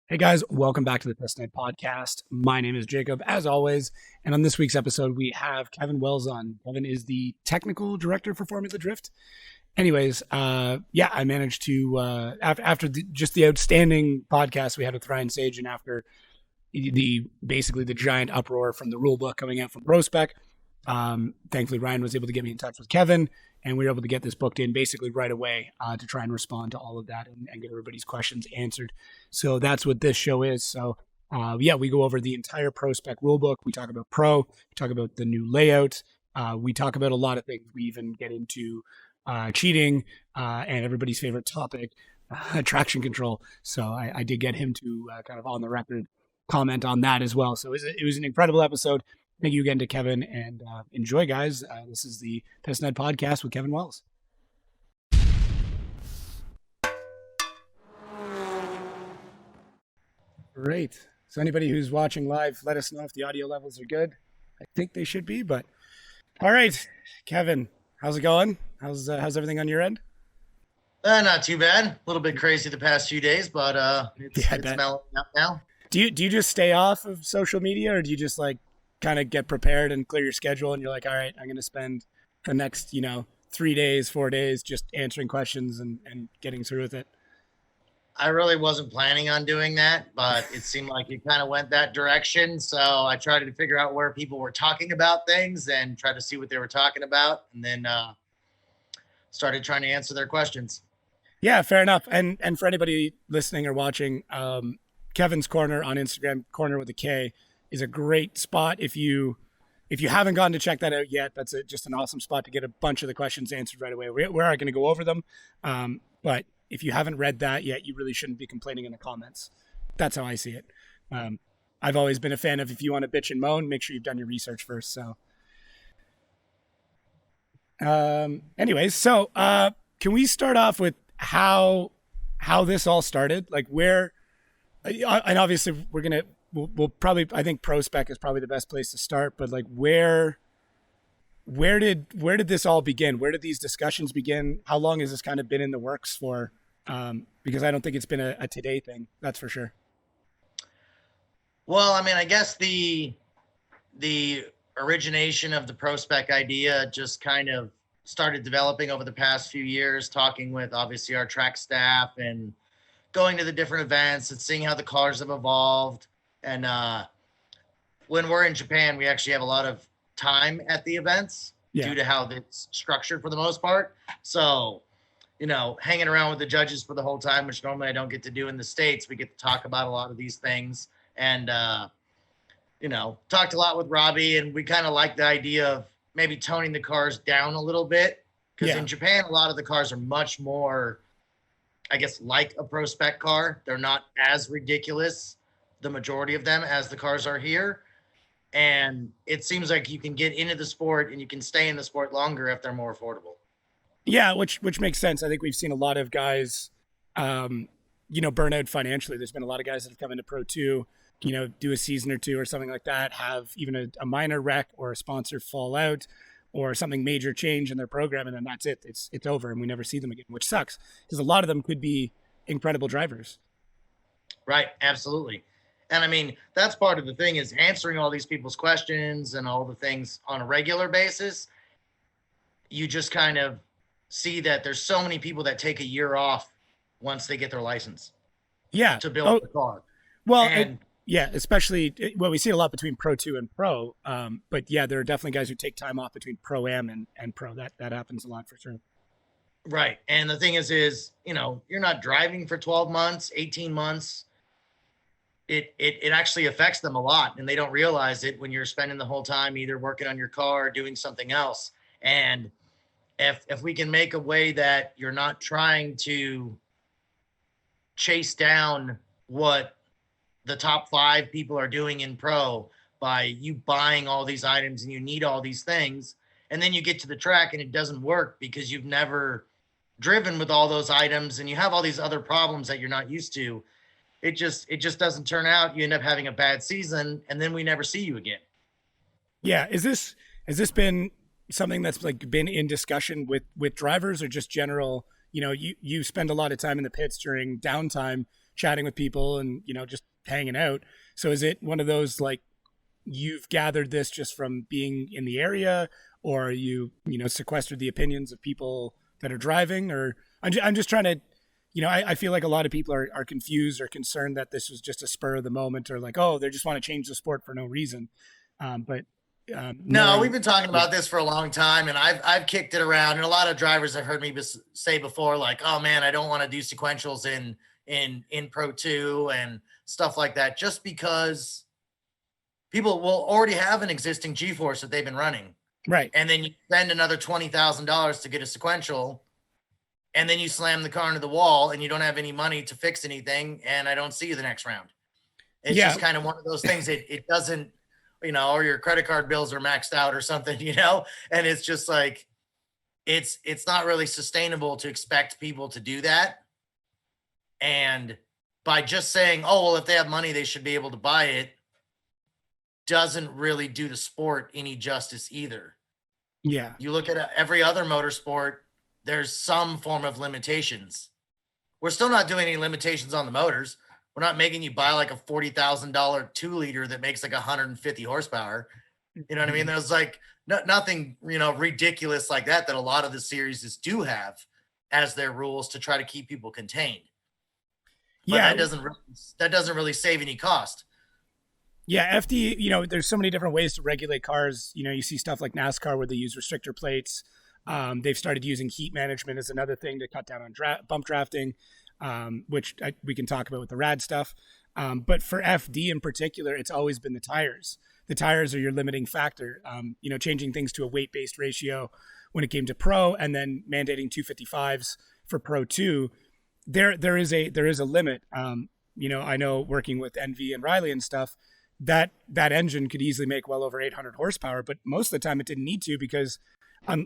Hey guys, welcome back to the Pistonhead podcast. My name is Jacob, as always, and on this week's episode, we have Kevin Wells on. Kevin is the technical director for Formula Drift. Anyways, I managed to after just the outstanding podcast we had with Ryan Sage, and after basically the giant uproar from the rule book coming out from ProSpec. Thankfully, Ryan was able to get me in touch with Kevin, and we were able to get this booked in basically right away to try and respond to all of that and get everybody's questions answered. So that's what this show is. So we go over the entire ProSpec rulebook. We talk about Pro, we talk about the new layout. We talk about a lot of things. We even get into cheating and everybody's favorite topic, traction control. So I did get him to kind of on the record comment on that as well. So it was an incredible episode. Thank you again to Kevin, and enjoy, guys. This is the Pistonhead podcast with Kevin Wells. Great. So anybody who's watching live, let us know if the audio levels are good. I think they should be, but all right, Kevin, how's it going? How's everything on your end? Not too bad. A little bit crazy the past few days, but it's mellowing up now. Do you just stay off of social media, or do you just like kind of get prepared and clear your schedule and you're like, all right, I'm going to spend the next, 3 days, 4 days just answering questions and getting through with it? I really wasn't planning on doing that, but it seemed like it kind of went that direction. So I tried to figure out where people were talking about things and try to see what they were talking about, and then started trying to answer their questions. Yeah, fair enough. And for anybody listening or watching, Kevin's Corner on Instagram, Corner with a K, is a great spot. If you haven't gotten to check that out yet, that's just an awesome spot to get a bunch of the questions answered right away. We are going to go over them, but if you haven't read that yet, you really shouldn't be complaining in the comments. That's how I see it. I've always been a fan of, if you want to bitch and moan, make sure you've done your research first. So, anyways, can we start off with how this all started? Like where, and obviously we'll probably, I think ProSpec is probably the best place to start, but like where did this all begin? Where did these discussions begin? How long has this kind of been in the works for? Because I don't think it's been a today thing, that's for sure. Well, I mean, I guess the origination of the ProSpec idea just kind of started developing over the past few years, talking with obviously our track staff and going to the different events and seeing how the cars have evolved. And when we're in Japan, we actually have a lot of time at the events due to how it's structured for the most part. So, hanging around with the judges for the whole time, which normally I don't get to do in the States, we get to talk about a lot of these things and, talked a lot with Robbie, and we kind of like the idea of maybe toning the cars down a little bit, because in Japan, a lot of the cars are much more, I guess, like a ProSpec car. They're not as ridiculous, the majority of them, as the cars are here. And it seems like you can get into the sport and you can stay in the sport longer if they're more affordable. Yeah, which makes sense. I think we've seen a lot of guys, burn out financially. There's been a lot of guys that have come into Pro 2, do a season or two or something like that, have even a minor wreck or a sponsor fall out or something major change in their program, and then that's it. It's over, and we never see them again, which sucks because a lot of them could be incredible drivers. Right, absolutely. And I mean, that's part of the thing, is answering all these people's questions and all the things on a regular basis. You just kind of see that there's so many people that take a year off once they get their license. Yeah. To build the car. Well, especially, we see it a lot between Pro 2 and Pro. But yeah, there are definitely guys who take time off between Pro-Am and Pro. That happens a lot for sure. Right. And the thing is, you're not driving for 12 months, 18 months. It actually affects them a lot, and they don't realize it when you're spending the whole time either working on your car or doing something else. And if we can make a way that you're not trying to chase down what the top 5 people are doing in Pro by you buying all these items and you need all these things, and then you get to the track and it doesn't work because you've never driven with all those items and you have all these other problems that you're not used to. It just doesn't turn out. You end up having a bad season, and then we never see you again. Yeah. Has this been something that's like been in discussion with drivers, or just general, you spend a lot of time in the pits during downtime chatting with people and, just hanging out. So is it one of those like you've gathered this just from being in the area, or sequestered the opinions of people that are driving? Or I'm just trying to, I feel like a lot of people are confused or concerned that this was just a spur of the moment, or like, oh, they just want to change the sport for no reason. But No, we've knowing, been talking yeah, about this for a long time, and I've kicked it around, and a lot of drivers have heard me say before, like, "Oh man, I don't want to do sequentials in Pro Two and stuff like that," just because people will already have an existing G-force that they've been running, right. and then you spend another $20,000 to get a sequential, and then you slam the car into the wall, and you don't have any money to fix anything, and I don't see you the next round. It's Yeah. just kind of one of those things. It doesn't, or your credit card bills are maxed out or something, and it's just like, it's not really sustainable to expect people to do that. And by just saying, oh, well, if they have money, they should be able to buy it, doesn't really do the sport any justice either. Yeah. You look at every other motorsport, there's some form of limitations. We're still not doing any limitations on the motors. We're not making you buy like a $40,000 2-liter that makes like 150 horsepower. You know what I mean? There's like nothing, ridiculous like that a lot of the series do have as their rules to try to keep people contained. But Yeah. that doesn't really save any cost. Yeah, FD, there's so many different ways to regulate cars. You see stuff like NASCAR where they use restrictor plates. They've started using heat management as another thing to cut down on bump drafting, which we can talk about with the rad stuff. But for FD in particular, it's always been the tires. The tires are your limiting factor. Changing things to a weight-based ratio when it came to Pro, and then mandating 255s for Pro 2. There is a limit. I know working with Envy and Riley and stuff, that engine could easily make well over 800 horsepower, but most of the time it didn't need to, because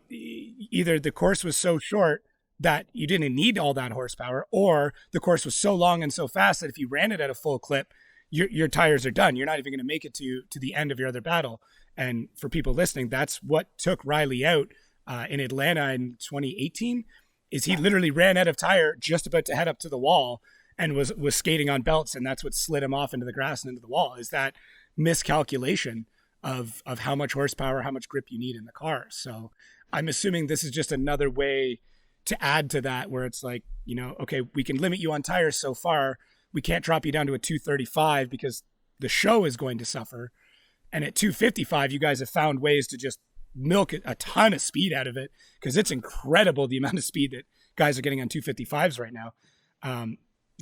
either the course was so short that you didn't need all that horsepower, or the course was so long and so fast that if you ran it at a full clip, your tires are done. You're not even going to make it to the end of your other battle. And for people listening, that's what took Riley out in Atlanta in 2018. Is he literally ran out of tire just about to head up to the wall, and was skating on belts, and that's what slid him off into the grass and into the wall. Is that miscalculation of how much horsepower, how much grip you need in the car. So I'm assuming this is just another way to add to that, where it's like, okay, we can limit you on tires so far. We can't drop you down to a 235 because the show is going to suffer. And at 255, you guys have found ways to just milk a ton of speed out of it, because it's incredible the amount of speed that guys are getting on 255s right now.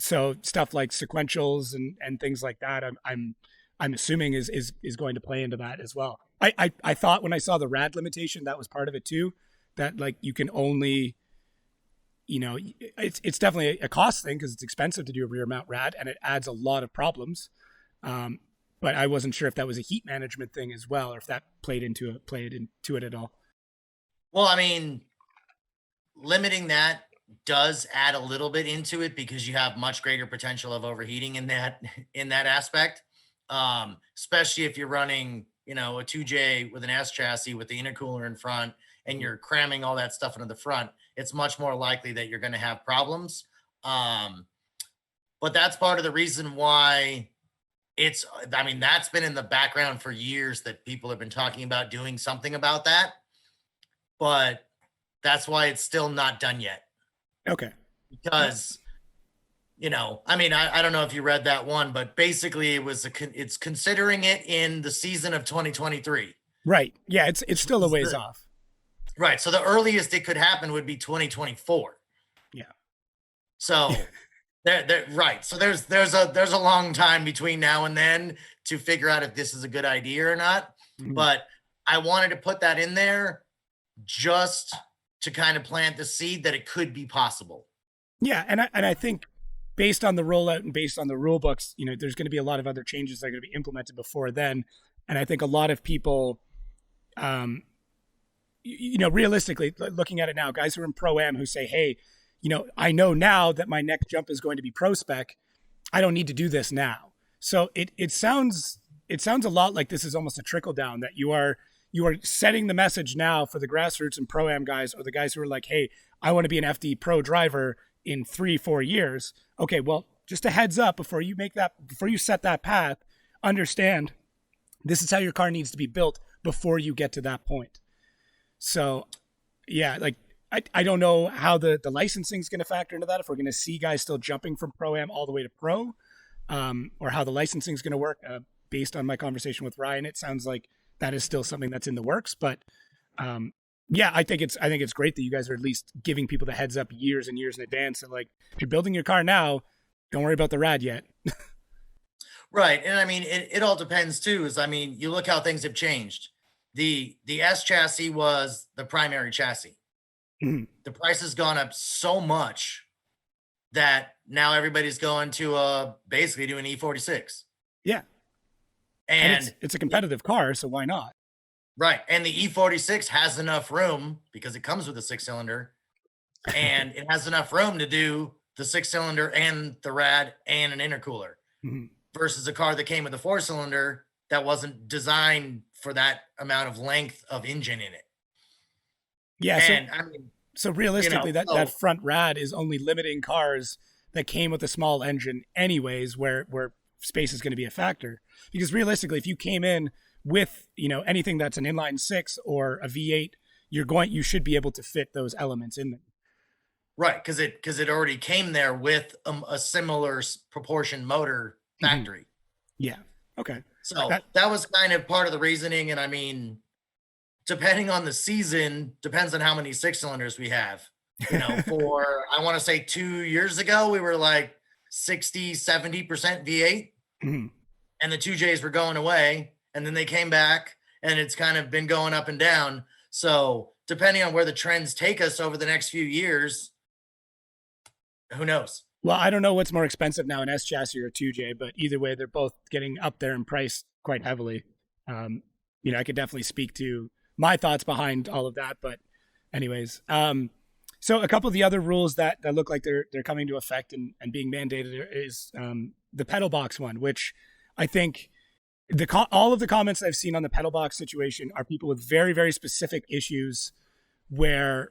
So stuff like sequentials and things like that, I'm assuming is going to play into that as well. I thought when I saw the rad limitation, that was part of it too, that like you can only, it's definitely a cost thing because it's expensive to do a rear mount rad and it adds a lot of problems. But I wasn't sure if that was a heat management thing as well, or if that played into it at all. Well, I mean, limiting that does add a little bit into it because you have much greater potential of overheating in that aspect. Especially if you're running, a 2J with an S chassis with the intercooler in front and you're cramming all that stuff into the front, it's much more likely that you're going to have problems. But that's part of the reason why that's been in the background for years, that people have been talking about doing something about that, but that's why it's still not done yet. Okay. Because, I don't know if you read that one, but basically it's considering it in the season of 2023. Right. Yeah. It's still a ways off. Right. So the earliest it could happen would be 2024. Yeah. So right. So there's a long time between now and then to figure out if this is a good idea or not. Mm-hmm. But I wanted to put that in there just to kind of plant the seed that it could be possible. Yeah. And I think based on the rollout and based on the rule books, there's going to be a lot of other changes that are going to be implemented before then. And I think a lot of people, realistically looking at it now, guys who are in Pro-Am who say, hey, I know now that my next jump is going to be pro spec. I don't need to do this now. So it sounds a lot like this is almost a trickle down, that you are setting the message now for the grassroots and Pro-Am guys, or the guys who are like, hey, I want to be an FD pro driver in 3-4 years. Okay, well, just a heads up before you set that path, understand this is how your car needs to be built before you get to that point. So yeah, like I don't know how the licensing is going to factor into that. If we're going to see guys still jumping from pro-am all the way to pro, or how the licensing is going to work. Based on my conversation with Ryan, it sounds like that is still something that's in the works. But um, yeah, I think it's great that you guys are at least giving people the heads up years and years in advance. And like, if you're building your car now, don't worry about the rad yet. Right. And I mean, it all depends too, is I mean, you look how things have changed. The S chassis was the primary chassis. Mhm. The price has gone up so much that now everybody's going to basically do an E46. Yeah, and And it's a competitive car, so why not? right. And the E46 has enough room because it comes with a 6 cylinder and it has enough room to do the 6 cylinder and the rad and an intercooler Mhm. versus a car that came with a 4 cylinder that wasn't designed for that amount of length of engine in it. Yeah, so And I mean, so realistically, that so front rad is only limiting cars that came with a small engine, anyways, where space is going to be a factor. Because realistically, if you came in with anything that's an inline six or a V8, you should be able to fit those elements in there. right, because it already came there with a similar proportion motor Mhm. factory. Yeah. Okay. So That that was kind of part of the reasoning. And I mean, depending on the season, depends on how many 6 cylinders we have. For I want to say 2 years ago, we were like 60, 70% V8, Mhm. and the 2Js were going away. And then they came back, and it's kind of been going up and down. So depending on where the trends take us over the next few years, who knows? Well, I don't know what's more expensive now, an S chassis or a 2J, but either way, they're both getting up there in price quite heavily. Um, I could definitely speak to my thoughts behind all of that, but anyways, so a couple of the other rules that look like they're coming to effect and being mandated is the pedal box one, which I think all of the comments I've seen on the pedal box situation are people with very very specific issues where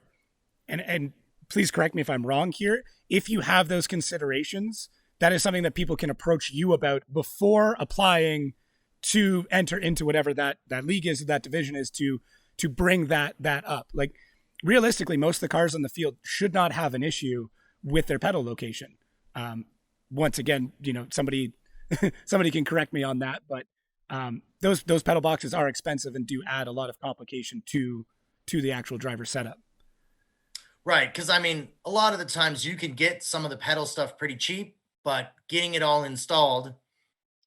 and please correct me if I'm wrong here. If you have those considerations, that is something that people can approach you about before applying to enter into whatever that league is, that division is, to bring that up. Like realistically, most of the cars on the field should not have an issue with their pedal location. Once again, somebody somebody can correct me on that, but those pedal boxes are expensive and do add a lot of complication to the actual driver setup. Right. Because I mean, a lot of the times you can get some of the pedal stuff pretty cheap, but getting it all installed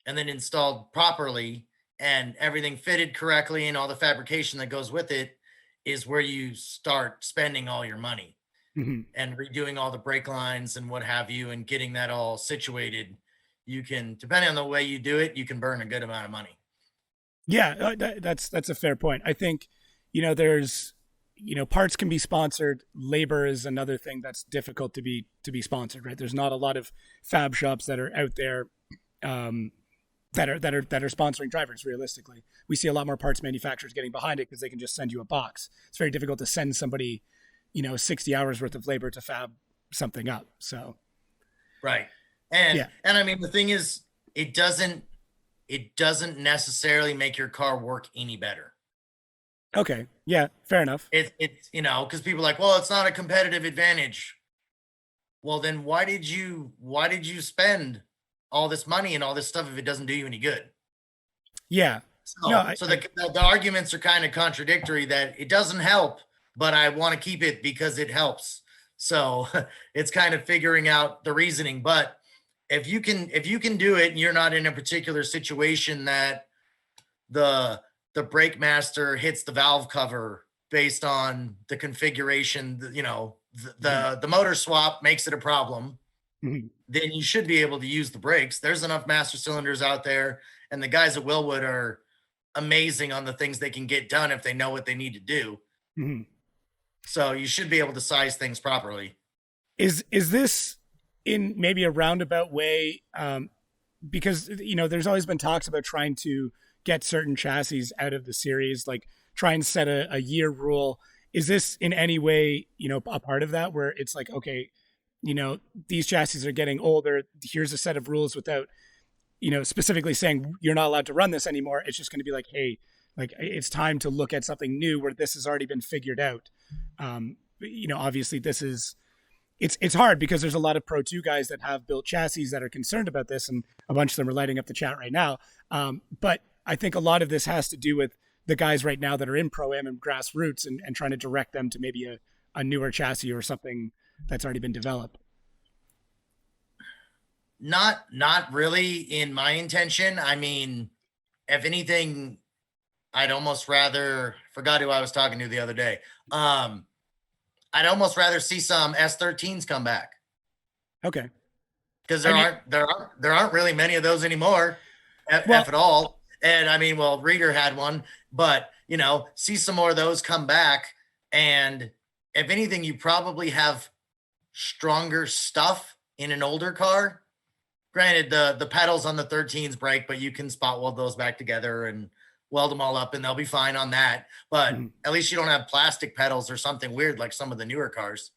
and then installed properly and everything fitted correctly and all the fabrication that goes with it is where you start spending all your money Mhm. and redoing all the brake lines and what have you and getting that all situated. You can, depending on the way you do it, you can burn a good amount of money. Yeah, that's a fair point. I think there's parts can be sponsored. Labor is another thing that's difficult to be sponsored. Right? There's not a lot of fab shops that are out there that are sponsoring drivers. Realistically, we see a lot more parts manufacturers getting behind it because they can just send you a box. It's very difficult to send somebody 60 hours worth of labor to fab something up. So Right. And yeah, and I mean the thing is it doesn't necessarily make your car work any better. okay, yeah, fair enough. It's because people are like, well, it's not a competitive advantage. Well, then why did you spend all this money and all this stuff if it doesn't do you any good? Yeah, no, So the arguments are kind of contradictory that it doesn't help, but I want to keep it because it helps. So it's kind of figuring out the reasoning. But if you can do it and you're not in a particular situation that the the brake master hits the valve cover based on the configuration, Mhm. the motor swap makes it a problem, Mhm. then you should be able to use the brakes. There's enough master cylinders out there, and the guys at Willwood are amazing on the things they can get done if they know what they need to do. Mhm. So you should be able to size things properly. Is this in maybe a roundabout way? Because there's always been talks about trying to get certain chassis out of the series, like try and set a year rule. Is this in any way a part of that, where it's like, okay, these chassis are getting older. Here's a set of rules without, specifically saying you're not allowed to run this anymore. It's just going to be like, hey, like it's time to look at something new where this has already been figured out. Obviously it's hard because there's a lot of Pro 2 guys that have built chassis that are concerned about this, and a bunch of them are lighting up the chat right now. But I think a lot of this has to do with the guys right now that are in Pro-Am and grassroots and trying to direct them to maybe a newer chassis or something that's already been developed. Not really in my intention. I mean, if anything, I'd almost rather forgot who I was talking to the other day. I'd almost rather see some S13s come back. Okay. Because there aren't really many of those anymore, if at all. And I mean, well, Reader had one, but see some more of those come back. And if anything, you probably have stronger stuff in an older car. Granted, the pedals on the 13s break, but you can spot weld those back together and weld them all up and they'll be fine on that. But at least you don't have plastic pedals or something weird like some of the newer cars.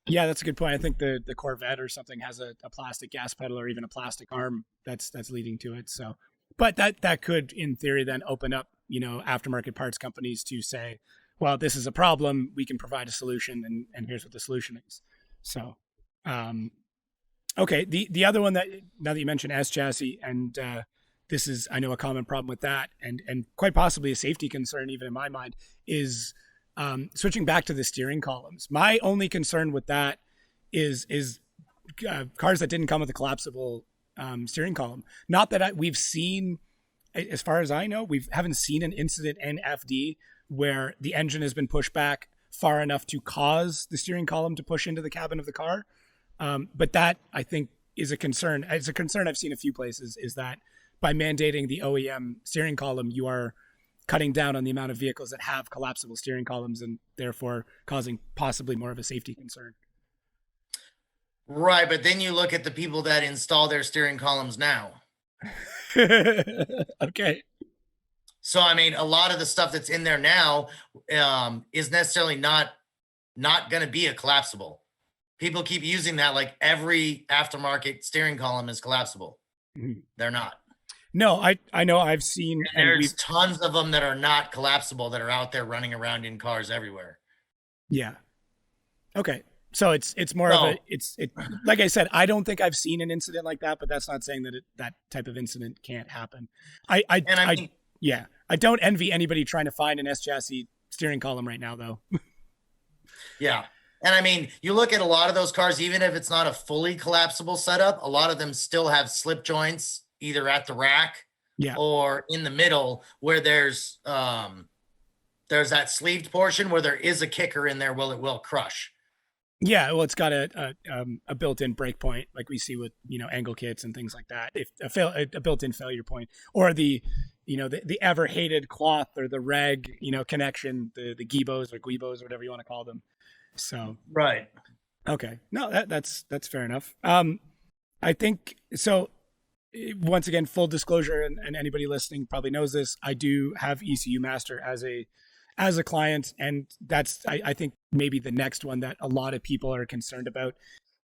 Yeah, that's a good point. I think the Corvette or something has a plastic gas pedal or even a plastic arm that's leading to it. So, but that could, in theory, then open up, aftermarket parts companies to say, well, this is a problem. We can provide a solution, and here's what the solution is. So, okay. The other one that, now that you mentioned S chassis, and this is, I know, a common problem with that, and quite possibly a safety concern, even in my mind, is switching back to the steering columns. My only concern with that is cars that didn't come with a collapsible steering column. Not that we've seen, as far as I know, we haven't seen an incident in FD where the engine has been pushed back far enough to cause the steering column to push into the cabin of the car. But that, I think, is a concern. It's a concern I've seen a few places, is that by mandating the OEM steering column, you are cutting down on the amount of vehicles that have collapsible steering columns and therefore causing possibly more of a safety concern. Right, but then you look at the people that install their steering columns now. Okay. So, I mean, a lot of the stuff that's in there now is necessarily not going to be a collapsible. People keep using that like every aftermarket steering column is collapsible. Mm-hmm. They're not. No, I know I've seen. And there's tons of them that are not collapsible that are out there running around in cars everywhere. Yeah. Okay. So it's more of a, like I said, I don't think I've seen an incident like that, but that's not saying that that type of incident can't happen. I don't envy anybody trying to find an S chassis steering column right now, though. Yeah. And I mean, you look at a lot of those cars, even if it's not a fully collapsible setup, a lot of them still have slip joints either at the rack or in the middle where there's that sleeved portion where there is a kicker in there where it will crush. Yeah, well, it's got a built-in break point, like we see with angle kits and things like that. If a built-in failure point, or the ever hated cloth or the reg connection, the gibos or guibos or whatever you want to call them. So right, okay, no, that's fair enough. I think so. Once again, full disclosure, and anybody listening probably knows this, I do have ECU Master as a client, and that's I think maybe the next one that a lot of people are concerned about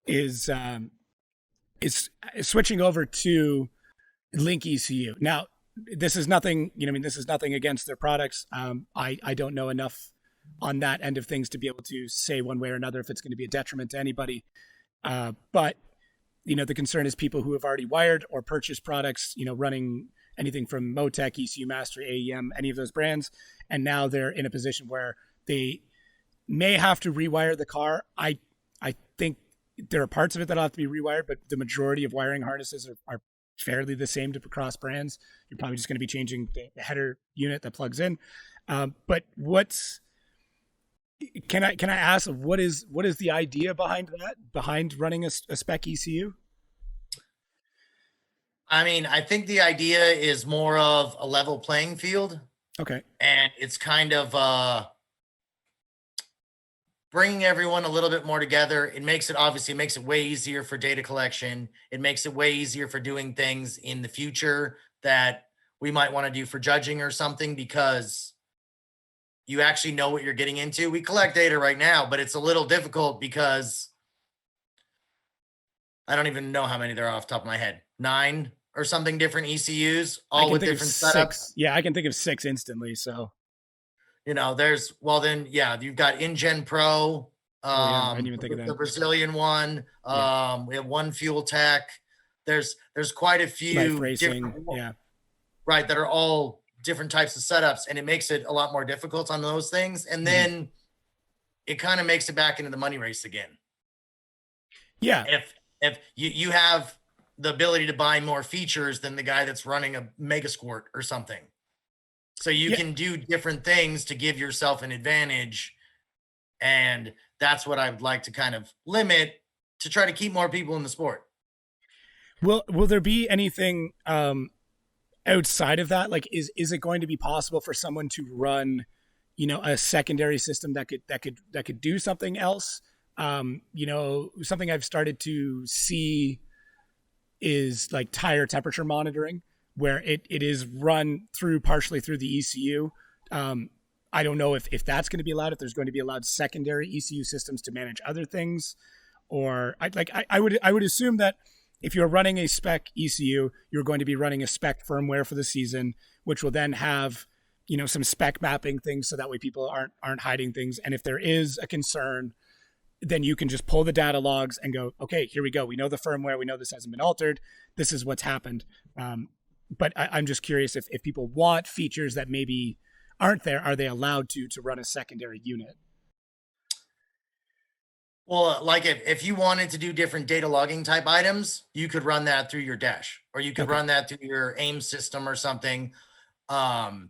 is switching over to Link ECU. Now, this is nothing, this is nothing against their products. I don't know enough on that end of things to be able to say one way or another if it's going to be a detriment to anybody. But the concern is people who have already wired or purchased products, running anything from Motec, ECU Master, AEM, any of those brands, and now they're in a position where they may have to rewire the car. I think there are parts of it that have to be rewired, but the majority of wiring harnesses are fairly the same to cross brands. You're probably just going to be changing the header unit that plugs in. But can I ask, what is the idea behind running a spec ECU? I mean, I think the idea is more of a level playing field. Okay. And it's kind of bringing everyone a little bit more together. It makes it way easier for data collection. It makes it way easier for doing things in the future that we might want to do for judging or something, because you actually know what you're getting into. We collect data right now, but it's a little difficult because I don't even know how many there are off the top of my head. 9 or something different ECUs, I all can with think of different setups. 6. Yeah, I can think of 6 instantly. So, There's well then yeah, you've got InGen Pro, oh yeah, I didn't even think of the that. Brazilian one. Yeah, We have One Fuel Tech. There's quite a Life few Racing. different Yeah, right that are all different types of setups, and it makes it a lot more difficult on those things. And hmm then it kind of makes it back into the money race again. yeah, If you have the ability to buy more features than the guy that's running a Mega Squirt or something. So you yeah. can do different things to give yourself an advantage. And that's what I would like to kind of limit to try to keep more people in the sport. Will there be anything outside of that? Like, is it going to be possible for someone to run, a secondary system that could do something else? Something I've started to see is like tire temperature monitoring, where it is run through partially through the ECU. I don't know if that's going to be allowed, if there's going to be allowed secondary ECU systems to manage other things, or I would assume that if you're running a spec ECU, you're going to be running a spec firmware for the season, which will then have some spec mapping things, so that way people aren't hiding things. And if there is a concern, then you can just pull the data logs and go, okay, here we go. We know the firmware. We know this hasn't been altered. This is what's happened. But I'm just curious if people want features that maybe aren't there, are they allowed to run a secondary unit? Well, like if you wanted to do different data logging type items, you could run that through your dash, or you could Okay. run that through your aim system or something. Um,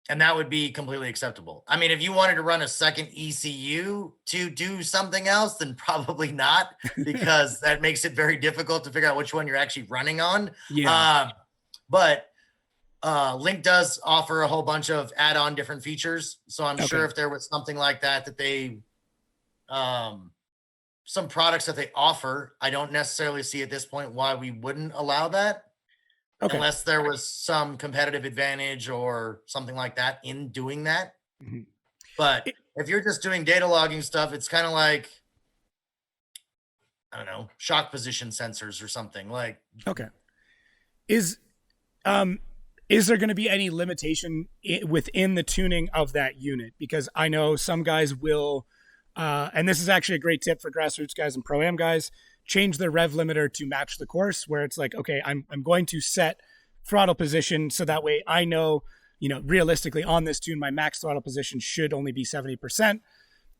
and that would be completely acceptable. I mean, if you wanted to run a second ECU to do something else, then probably not, because that makes it very difficult to figure out which one you're actually running on. Yeah. But Link does offer a whole bunch of add-on different features. So I'm sure Okay. if there was something like that they some products that they offer, I don't necessarily see at this point why we wouldn't allow that, Okay. unless there was some competitive advantage or something like that in doing that. Mhm. But It- if you're just doing data logging stuff, it's kind of like, I don't know, shock position sensors or something. Like, okay. Is um is there going to be any limitation within the tuning of that unit? Because I know some guys will, and this is actually a great tip for grassroots guys and pro am guys, change their rev limiter to match the course, where it's like, okay, I'm going to set throttle position so that way I know, realistically on this tune, my max throttle position should only be 70%.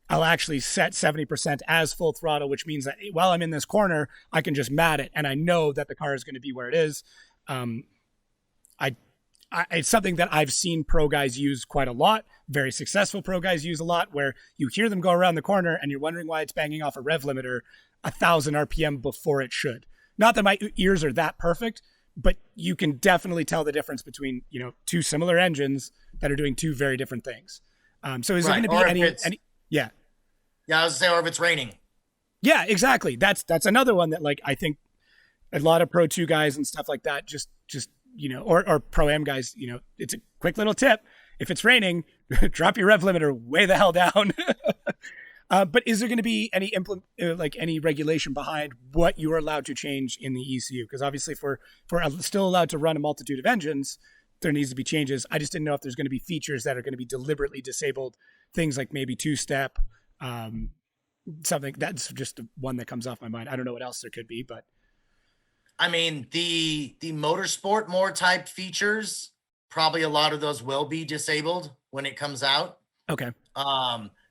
I'll actually set 70% as full throttle, which means that while I'm in this corner, I can just mat it, and I know that the car is going to be where it is. Um, I it's something that I've seen pro guys use quite a lot. Very successful pro guys use a lot, where you hear them go around the corner and you're wondering why it's banging off a rev limiter 1,000 RPM before it should. Not that my ears are that perfect, but you can definitely tell the difference between two similar engines that are doing two very different things. So is there right. going to Or be if any? Yeah, I was saying, or if it's raining. yeah, exactly. That's another one that, like, I think a lot of Pro 2 guys and stuff like that just or Pro Am guys, it's a quick little tip. If it's raining, drop your rev limiter way the hell down. But is there going to be any any regulation behind what you are allowed to change in the ECU? Because obviously, if we're still allowed to run a multitude of engines, there needs to be changes. I just didn't know if there's going to be features that are going to be deliberately disabled. Things like maybe two-step, something. That's just the one that comes off my mind. I don't know what else there could be, but I mean, the motorsport more type features, probably a lot of those will be disabled when it comes out. okay.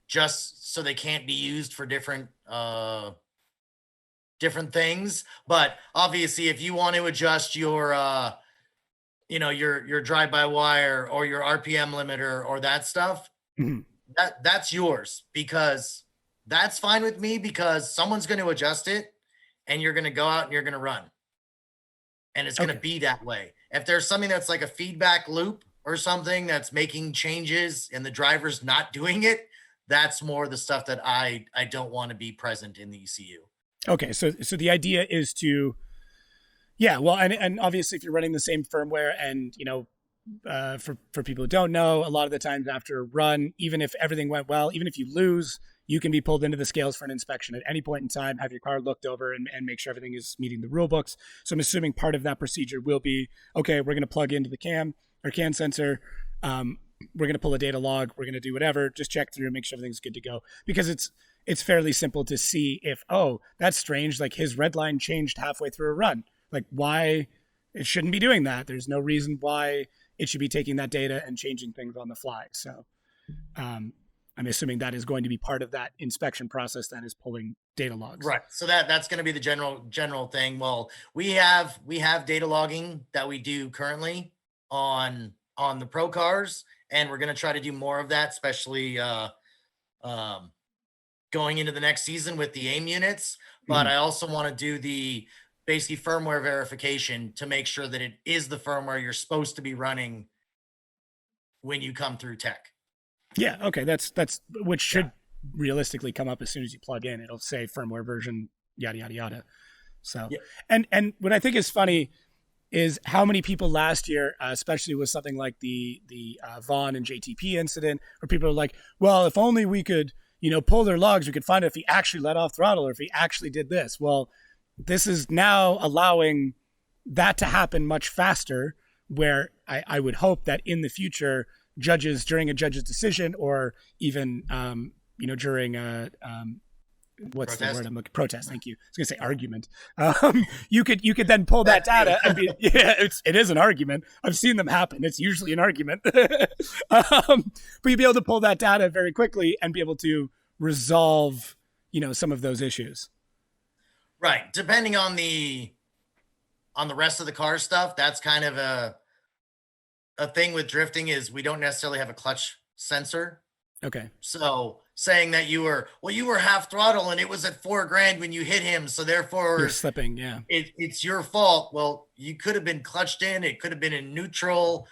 Just so they can't be used for different different things. But obviously, if you want to adjust your your drive by wire or your RPM limiter or that stuff, Mhm. that's yours, because that's fine with me, because someone's going to adjust it and you're going to go out and you're going to run. And it's going to Okay. be that way. If there's something that's like a feedback loop or something that's making changes and the driver's not doing it, that's more the stuff that I don't want to be present in the ECU. Okay. So the idea is to, yeah, well, and obviously if you're running the same firmware, and for people who don't know, a lot of the times after a run, even if everything went well, even if you lose, you can be pulled into the scales for an inspection at any point in time, have your car looked over, and make sure everything is meeting the rule books. So I'm assuming part of that procedure will be, okay, we're going to plug into the cam or CAN sensor. We're going to pull a data log. We're going to do whatever. Just check through, make sure everything's good to go. Because it's fairly simple to see if, oh, that's strange. Like his red line changed halfway through a run. Like why it shouldn't be doing that. There's no reason why it should be taking that data and changing things on the fly. So I'm assuming that is going to be part of that inspection process that is pulling data logs. Right. So that's going to be the general thing. Well, we have data logging that we do currently on the pro cars, and we're going to try to do more of that, especially going into the next season with the AIM units. But I also want to do the basically firmware verification to make sure that it is the firmware you're supposed to be running when you come through tech. Yeah. Okay. That's which should realistically come up as soon as you plug in. It'll say firmware version, yada, yada, yada. So, and what I think is funny is how many people last year, especially with something like the Vaughn and JTP incident, where people are like, well, if only we could, pull their logs, we could find out if he actually let off throttle or if he actually did this. Well, this is now allowing that to happen much faster, where I would hope that in the future, judges during a judge's decision, or even, during a, what's protest. The word I'm looking? Protest. Thank you. I was going to say argument. You could then pull that data and be, it is an argument. I've seen them happen. It's usually an argument. But you'd be able to pull that data very quickly and be able to resolve, some of those issues. Right. Depending on the rest of the car stuff, that's kind of a thing with drifting is we don't necessarily have a clutch sensor. Okay. So saying that you were half throttle and it was at $4,000 when you hit him, so therefore you're slipping. Yeah. It's your fault. Well, you could have been clutched in. It could have been in neutral.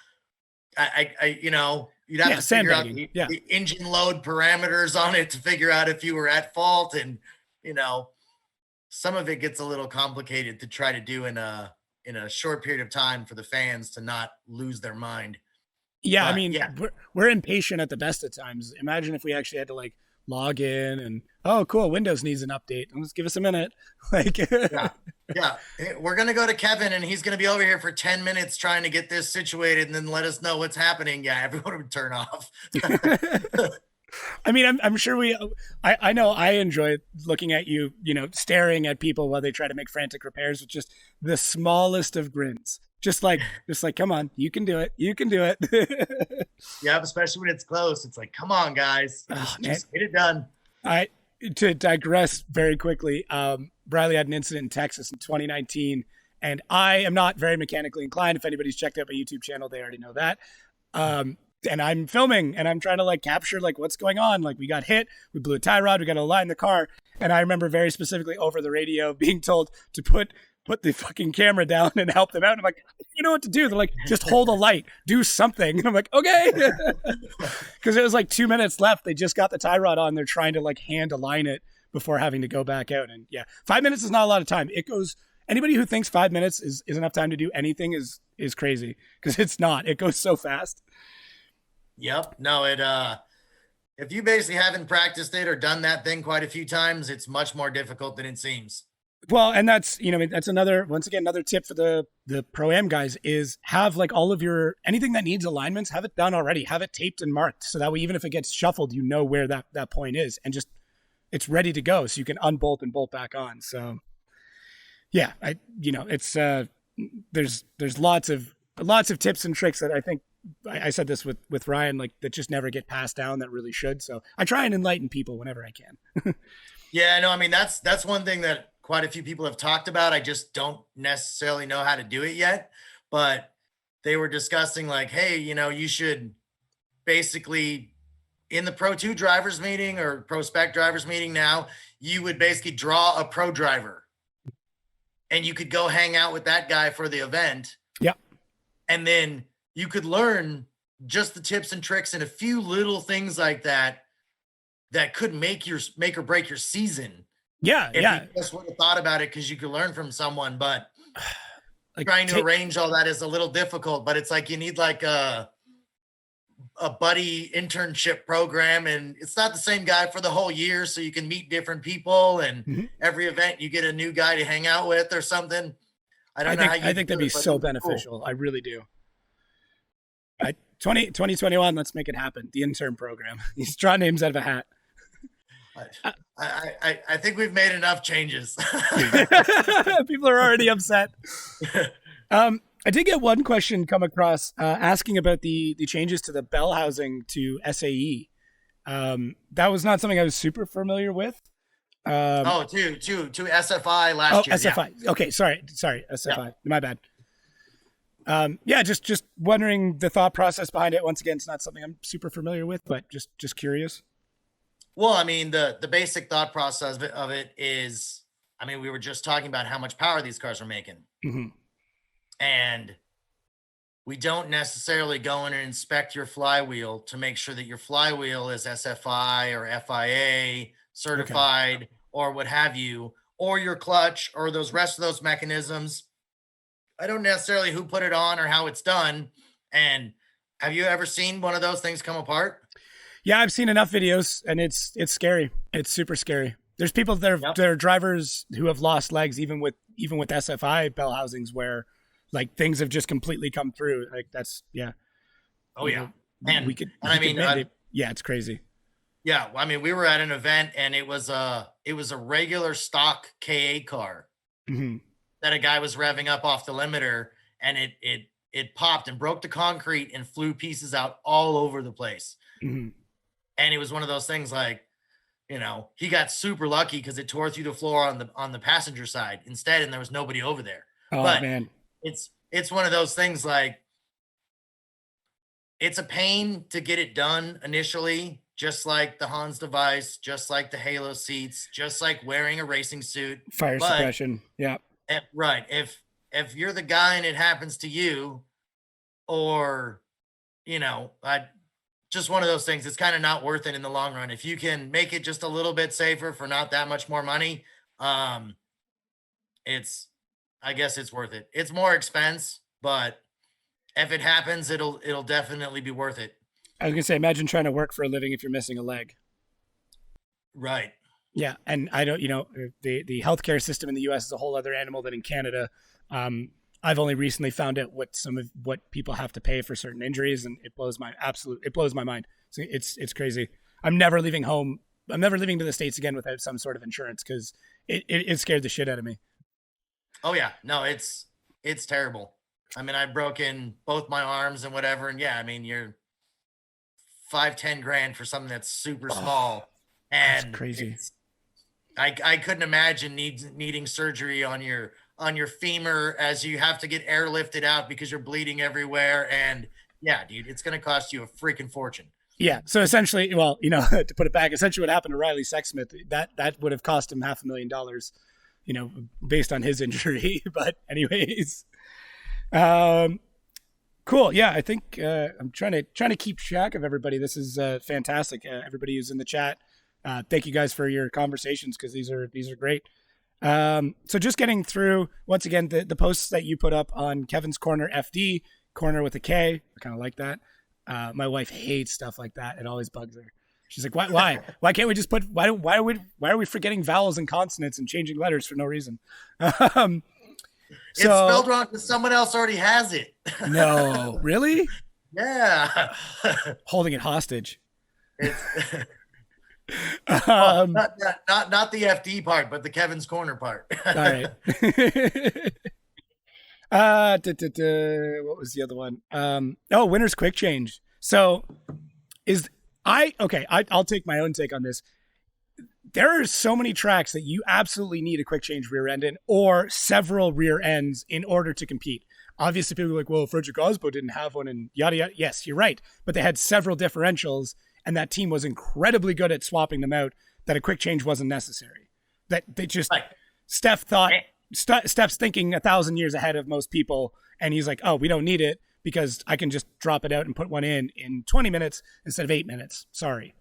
You'd have to figure out the engine load parameters on it to figure out if you were at fault. And, some of it gets a little complicated to try to do in a short period of time for the fans to not lose their mind. Yeah, we're impatient at the best of times. Imagine if we actually had to log in and, oh, cool, Windows needs an update. Let's give us a minute. We're gonna go to Kevin and he's gonna be over here for 10 minutes trying to get this situated and then let us know what's happening. Yeah, everyone would turn off. I mean, I'm sure I know I enjoy looking at you, staring at people while they try to make frantic repairs with just the smallest of grins. Just like, come on, you can do it. You can do it. Yeah, especially when it's close. It's like, come on, guys, just get it done. To digress very quickly, Bradley had an incident in Texas in 2019, and I am not very mechanically inclined. If anybody's checked out my YouTube channel, they already know that. And I'm filming and I'm trying to capture what's going on. We got hit, we blew a tie rod, we got to align the car. And I remember very specifically over the radio being told to put the fucking camera down and help them out. And I'm like, you know what to do? They're like, just hold a light, do something. And I'm like, okay. Because it was 2 minutes left. They just got the tie rod on. They're trying to hand align it before having to go back out. And 5 minutes is not a lot of time. It goes, anybody who thinks 5 minutes is enough time to do anything is crazy, because it's not. It goes so fast. Yep. No, if you basically haven't practiced it or done that thing quite a few times, it's much more difficult than it seems. Well, and that's, that's another tip for the Pro-Am guys is have all of your, anything that needs alignments, have it done already, have it taped and marked. So that way, even if it gets shuffled, where that point is, and just, it's ready to go. So you can unbolt and bolt back on. So yeah, it's, there's lots of tips and tricks that I think, I said this with Ryan, that just never get passed down that really should. So I try and enlighten people whenever I can. Yeah, no, I mean, that's one thing that quite a few people have talked about. I just don't necessarily know how to do it yet, but they were discussing hey, you should basically in the Pro 2 drivers meeting or Pro Spec drivers meeting now, you would basically draw a pro driver and you could go hang out with that guy for the event. Yeah. And then you could learn just the tips and tricks and a few little things like that could make or break your season. Yeah. If you just would have thought about it, because you could learn from someone, but trying to arrange all that is a little difficult. But it's you need a a buddy internship program, and it's not the same guy for the whole year, so you can meet different people, and every event you get a new guy to hang out with or something. I don't know how you I think do that'd be it, but so it'd be cool. beneficial. I really do. 2021, let's make it happen. The intern program. He's drawing names out of a hat. I think we've made enough changes. People are already upset. I did get one question come across asking about the changes to the bell housing to SAE. That was not something I was super familiar with. To SFI last year. SFI. Yeah. Okay, sorry, SFI. Yeah. My bad. Just wondering the thought process behind it. Once again, it's not something I'm super familiar with, but just curious. Well, I mean, the basic thought process of it is, I mean, we were just talking about how much power these cars are making. Mm-hmm. And we don't necessarily go in and inspect your flywheel to make sure that your flywheel is SFI or FIA certified or what have you, or your clutch or those rest of those mechanisms. I don't necessarily who put it on or how it's done. And have you ever seen one of those things come apart? Yeah, I've seen enough videos, and it's scary. It's super scary. There's people there are drivers who have lost legs even with SFI bell housings where like things have just completely come through. Like that's Oh yeah. It's crazy. Yeah, I mean, we were at an event and it was a regular stock K8 car that a guy was revving up off the limiter, and it popped and broke the concrete and flew pieces out all over the place. Mm-hmm. And it was one of those things like, you know, he got super lucky because it tore through the floor on the passenger side instead, and there was nobody over there. Oh, but man, it's one of those things like, it's a pain to get it done initially, just like the Hans device, just like the Halo seats, just like wearing a racing suit. Fire suppression. Yeah. Right. If you're the guy and it happens to you, or, you know, just one of those things, it's kind of not worth it in the long run. If you can make it just a little bit safer for not that much more money, I guess it's worth it. It's more expense, but if it happens, it'll definitely be worth it. I was gonna say, imagine trying to work for a living if you're missing a leg. Right. Yeah, and I don't, the healthcare system in the U.S. is a whole other animal than in Canada. I've only recently found out what people have to pay for certain injuries, and it blows my mind. So it's crazy. I'm never leaving home. I'm never leaving to the States again without some sort of insurance because it scared the shit out of me. Oh yeah, no, it's terrible. I mean, I've broken both my arms and whatever, and yeah, I mean, you're $5-10 for something that's super small, and that's crazy. I couldn't imagine needing surgery on your femur as you have to get airlifted out because you're bleeding everywhere. And yeah, dude, it's going to cost you a freaking fortune. Yeah. So essentially, well, to put it back, essentially what happened to Riley Sexsmith, that would have cost him $500,000, based on his injury. But anyways, cool. Yeah. I think, I'm trying to keep track of everybody. This is fantastic. Everybody who's in the chat. Thank you guys for your conversations, because these are great. So just getting through once again the posts that you put up on Kevin's Corner FD, corner with a K. I kind of like that. My wife hates stuff like that. It always bugs her. She's like, why can't we just put why are we forgetting vowels and consonants and changing letters for no reason? It's spelled wrong because someone else already has it. No, really? Yeah. Holding it hostage. Well, not the FD part, but the Kevin's Corner part. All right. What was the other one? Winner's quick change. So I'll take my own take on this. There are so many tracks that you absolutely need a quick change rear end in, or several rear ends in order to compete. Obviously, people are like, well, Frederick Osbo didn't have one, and yada yada. Yes, you're right, but they had several differentials. And that team was incredibly good at swapping them out, that a quick change wasn't necessary. That they just, Steph's thinking 1,000 years ahead of most people. And he's like, oh, we don't need it because I can just drop it out and put one in 20 minutes instead of 8 minutes. Sorry.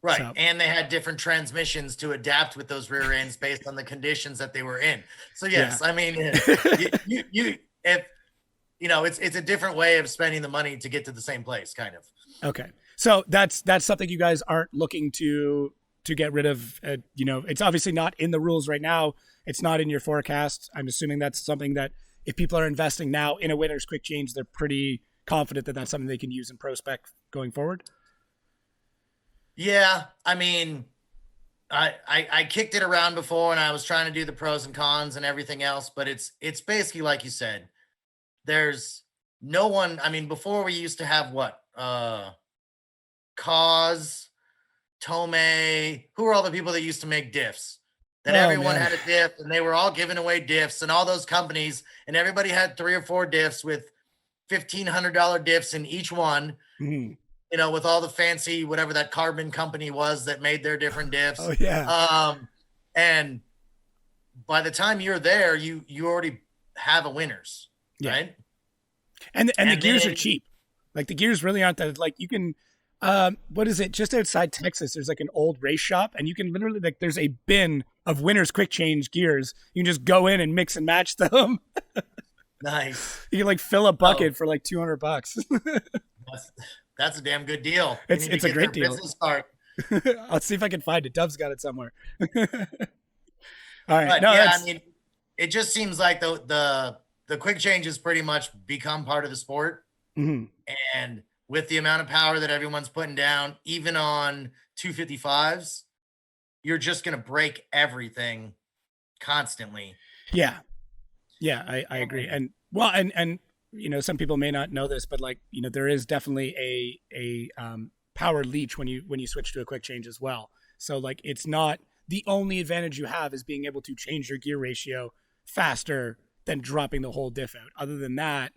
Right. So, and they had different transmissions to adapt with those rear ends based on the conditions that they were in. So yes, I mean, it's a different way of spending the money to get to the same place, kind of. Okay. So that's something you guys aren't looking to get rid of. It's obviously not in the rules right now. It's not in your forecast. I'm assuming that's something that if people are investing now in a winner's quick change, they're pretty confident that that's something they can use in prospect going forward. Yeah, I mean, I kicked it around before, and I was trying to do the pros and cons and everything else, but it's basically like you said. There's no one. I mean, before we used to have what Cause, Tomei, who were all the people that used to make diffs? That Oh everyone man. had a diff and they were all giving away diffs and all those companies, and everybody had 3 or 4 diffs with $1,500 diffs in each one, Mhm. with all the fancy, whatever that carbon company was that made their different diffs. Oh yeah. And by the time you're there, you already have a winners, Yeah. right? And the And gears are then cheap. Like the gears really aren't that like you can what is it? Just outside Texas, there's like an old race shop, and you can literally like there's a bin of winners quick change gears. You can just go in and mix and match them. nice. You can like fill a Oh, bucket for like $200. that's that's a damn good deal. You it's need to it's a get their great deal. business card. I'll see if I can find it. Dove's got it somewhere. All right. But No, yeah, I that's mean, it just seems like the quick change has pretty much become part of the sport. mhm. And with the amount of power that everyone's putting down, even on 255s, you're just gonna break everything constantly. Yeah. Yeah, I agree. And And well, and some people may not know this, but like, there is definitely a power leech when you switch to a quick change as well. So like it's not the only advantage you have is being able to change your gear ratio faster than dropping the whole diff out. Other than that,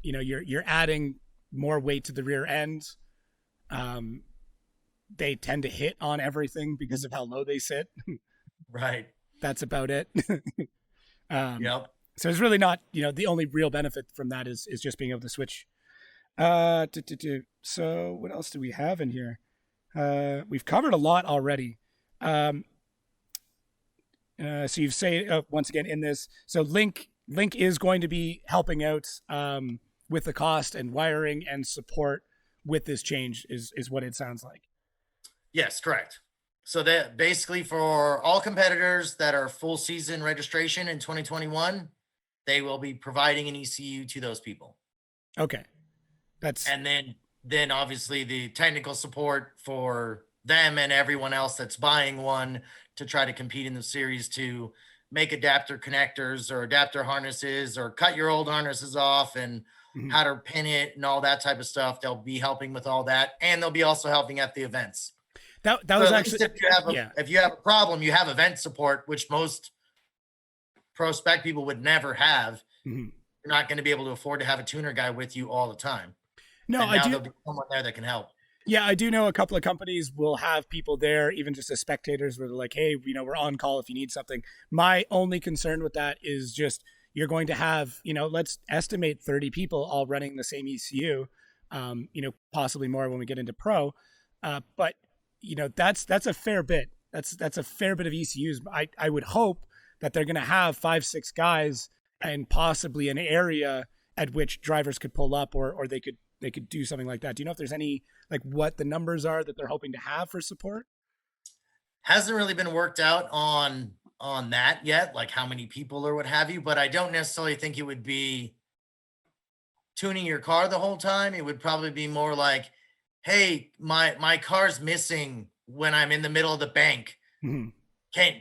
you're adding more weight to the rear end. Um, they tend to hit on everything because of how low they sit. right. That's about it. um, Yep. so it's really not, the only real benefit from that is just being able to switch. So what else do we have in here? We've covered a lot already. Um, so you've say once again in this. So Link is going to be helping out with the cost and wiring and support with this change is what it sounds like. Yes, correct. So that basically for all competitors that are full season registration in 2021, they will be providing an ECU to those people. Okay, that's And then obviously the technical support for them and everyone else that's buying one to try to compete in the series to make adapter connectors or adapter harnesses or cut your old harnesses off and mhm. how to pin it and all that type of stuff. They'll be helping with all that, and they'll be also helping at the events. That So was at least actually yeah. if you have a problem, you have event support, which most pro spec people would never have. Mhm. You're not going to be able to afford to have a tuner guy with you all the time. No, And I now do. there'll be someone there that can help. Yeah, I do know a couple of companies will have people there, even just as spectators, where they're like, "Hey, we're on call if you need something." My only concern with that is just you're going to have, let's estimate 30 people all running the same ECU, possibly more when we get into pro, but that's a fair bit. That's a fair bit of ECUs. I would hope that they're going to have 5 6 guys and possibly an area at which drivers could pull up or they could do something like that. Do you know if there's any like what the numbers are that they're hoping to have for support? Hasn't really been worked out on that yet, like how many people or what have you, but I don't necessarily think it would be tuning your car the whole time. It would probably be more like, hey, my car's missing when I'm in the middle of the bank. Mm-hmm.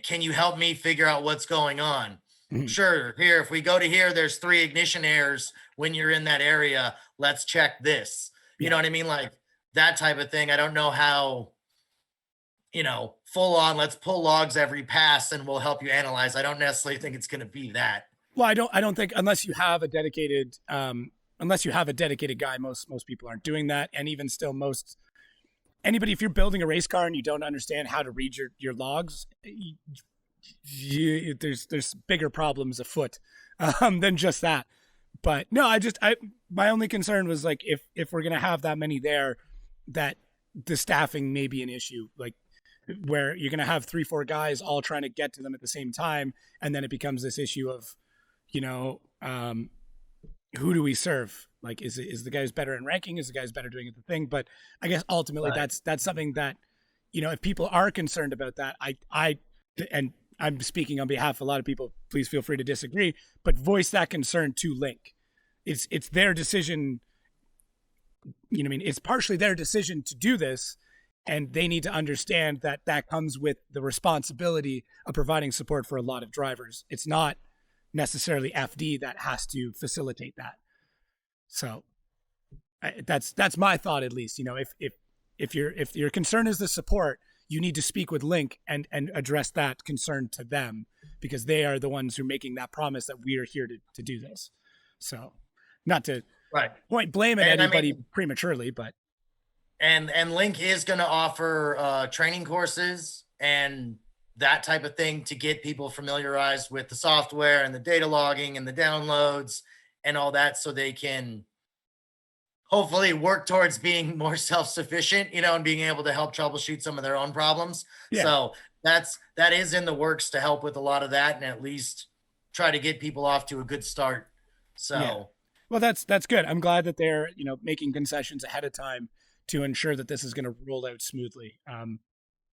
Can you help me figure out what's going on? Mm-hmm. Sure. Here, if we go to here, there's 3 ignition errors when you're in that area. Let's check this. You Yeah. know what I mean? Like that type of thing. I don't know how, full on, let's pull logs every pass and we'll help you analyze. I don't necessarily think it's going to be that. Well, I don't think unless you have a dedicated guy, most people aren't doing that. And even still, most anybody, if you're building a race car and you don't understand how to read your logs, there's bigger problems afoot than just that. But no, my only concern was like if we're gonna have that many there, that the staffing may be an issue. Like where you're gonna have 3 4 guys all trying to get to them at the same time, and then it becomes this issue of, you know, um, who do we serve? Like, is the guy who's better in ranking? Is the guy who's better doing the thing? But I guess ultimately Right. that's something that, if people are concerned about that, and I'm speaking on behalf of a lot of people. Please feel free to disagree, but voice that concern to Link. It's their decision. I mean, it's partially their decision to do this, and they need to understand that that comes with the responsibility of providing support for a lot of drivers. It's not necessarily FD that has to facilitate that. So that's my thought, at least. If your concern is the support, you need to speak with Link and address that concern to them, because they are the ones who are making that promise that we are here to do this. So, not to Right. point blame at And I anybody mean, prematurely, but and Link is going to offer training courses and that type of thing to get people familiarized with the software and the data logging and the downloads and all that, so they can hopefully work towards being more self-sufficient, and being able to help troubleshoot some of their own problems. yeah, So that is in the works to help with a lot of that, and at least try to get people off to a good start. yeah. So Well, that's good. I'm glad that they're making concessions ahead of time to ensure that this is going to roll out smoothly.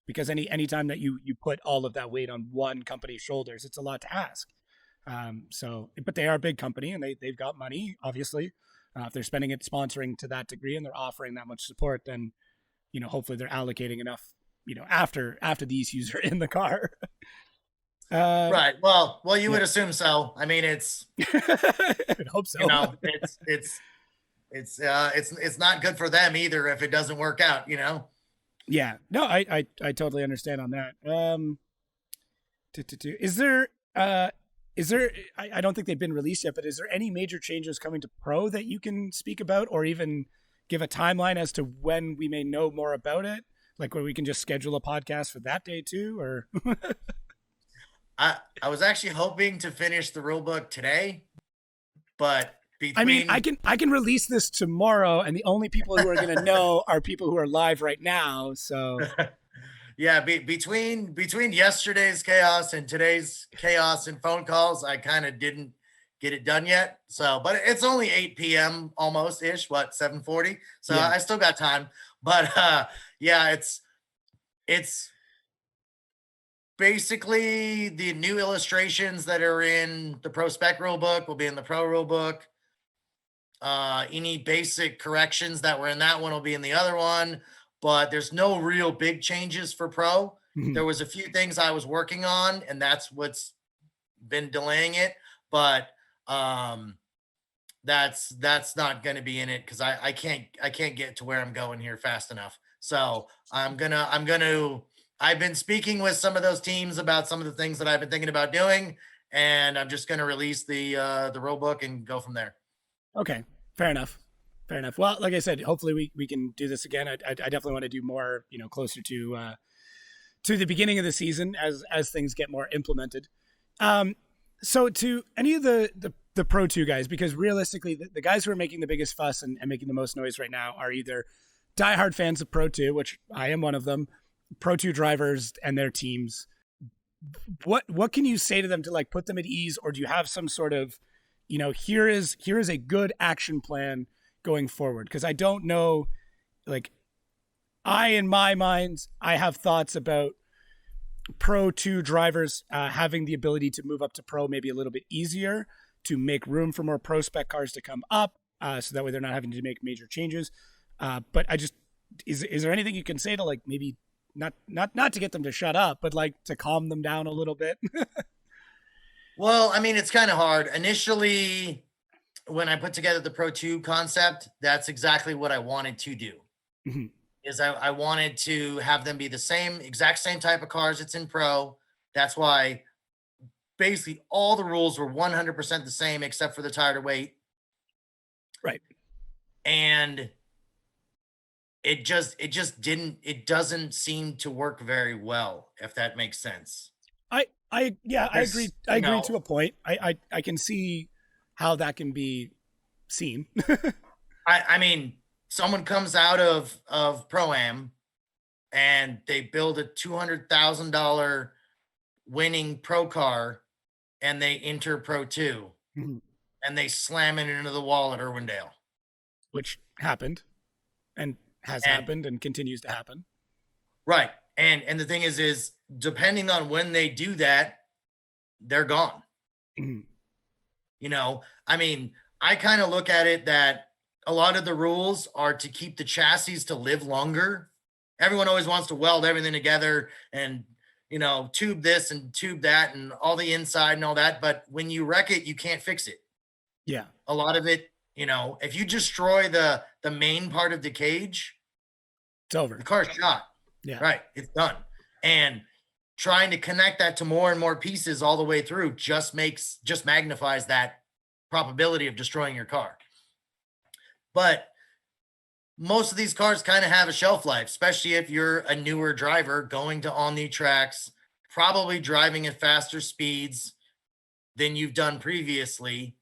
Because anytime that you put all of that weight on one company's shoulders, it's a lot to ask. But they are a big company and they've got money, obviously. If they're spending it sponsoring to that degree and they're offering that much support, then hopefully they're allocating enough. After the issues are in the car. uh, right. Well, you yeah, would assume so. I mean, it's I hope so. it's not good for them either if it doesn't work out. Yeah, no, I totally understand on that. Is there is there I don't think they've been released yet, but is there any major changes coming to Pro that you can speak about, or even give a timeline as to when we may know more about it? Like where we can just schedule a podcast for that day too, or I was actually hoping to finish the rule book today, but I mean, between I can release this tomorrow, and the only people who are going to know are people who are live right now. So yeah, between yesterday's chaos and today's chaos and phone calls, I kind of didn't get it done yet. So, but it's only 8 p.m. almost ish, what, 7:40? So yeah, I still got time. But yeah, it's basically the new illustrations that are in the Pro Spec rule book will be in the Pro rule book. Any basic corrections that were in that one will be in the other one, but there's no real big changes for Pro. mhm. There was a few things I was working on, and that's what's been delaying it. But that's not going to be in it because I can't get to where I'm going here fast enough. So I've been speaking with some of those teams about some of the things that I've been thinking about doing, and I'm just going to release the rule book and go from there. Okay, fair enough. Fair enough. Well, like I said, hopefully we can do this again. I definitely want to do more, closer to the beginning of the season as things get more implemented. Um, so to any of the Pro 2 guys, because realistically, the guys who are making the biggest fuss and making the most noise right now are either diehard fans of Pro 2, which I am one of them, Pro 2 drivers and their teams. What can you say to them to like put them at ease, or do you have some sort of, here is a good action plan going forward? Because I don't know, like in my mind, I have thoughts about Pro 2 drivers having the ability to move up to Pro maybe a little bit easier, to make room for more Pro spec cars to come up, so that way they're not having to make major changes. But I just, is there anything you can say to like maybe not to get them to shut up, but like to calm them down a little bit? Well, I mean, it's kind of hard. Initially, when I put together the Pro 2 concept, that's exactly what I wanted to do. Mhm. Is I wanted to have them be the exact same type of cars it's in Pro. That's why basically all the rules were 100% the same except for the tire to weight. Right. And it doesn't seem to work very well, if that makes sense. I agree. There's, I you agree know, to a point. I can see how that can be seen. I mean, someone comes out of Pro Am and they build a $200,000 winning pro car and they enter Pro 2. Mhm. and they slam it into the wall at Irwindale. which happened and has And happened and continues to happen. right. And the thing is depending on when they do that, they're gone. Mhm. You know, I mean, I kind of look at it that a lot of the rules are to keep the chassis to live longer. Everyone always wants to weld everything together and, tube this and tube that and all the inside and all that. But when you wreck it, you can't fix it. Yeah, A lot of it, if you destroy the main part of the cage, it's over. the car's shot. Yeah. Right. It's done. And trying to connect that to more and more pieces all the way through just magnifies that probability of destroying your car. But most of these cars kind of have a shelf life, especially if you're a newer driver going to all new tracks, probably driving at faster speeds than you've done previously.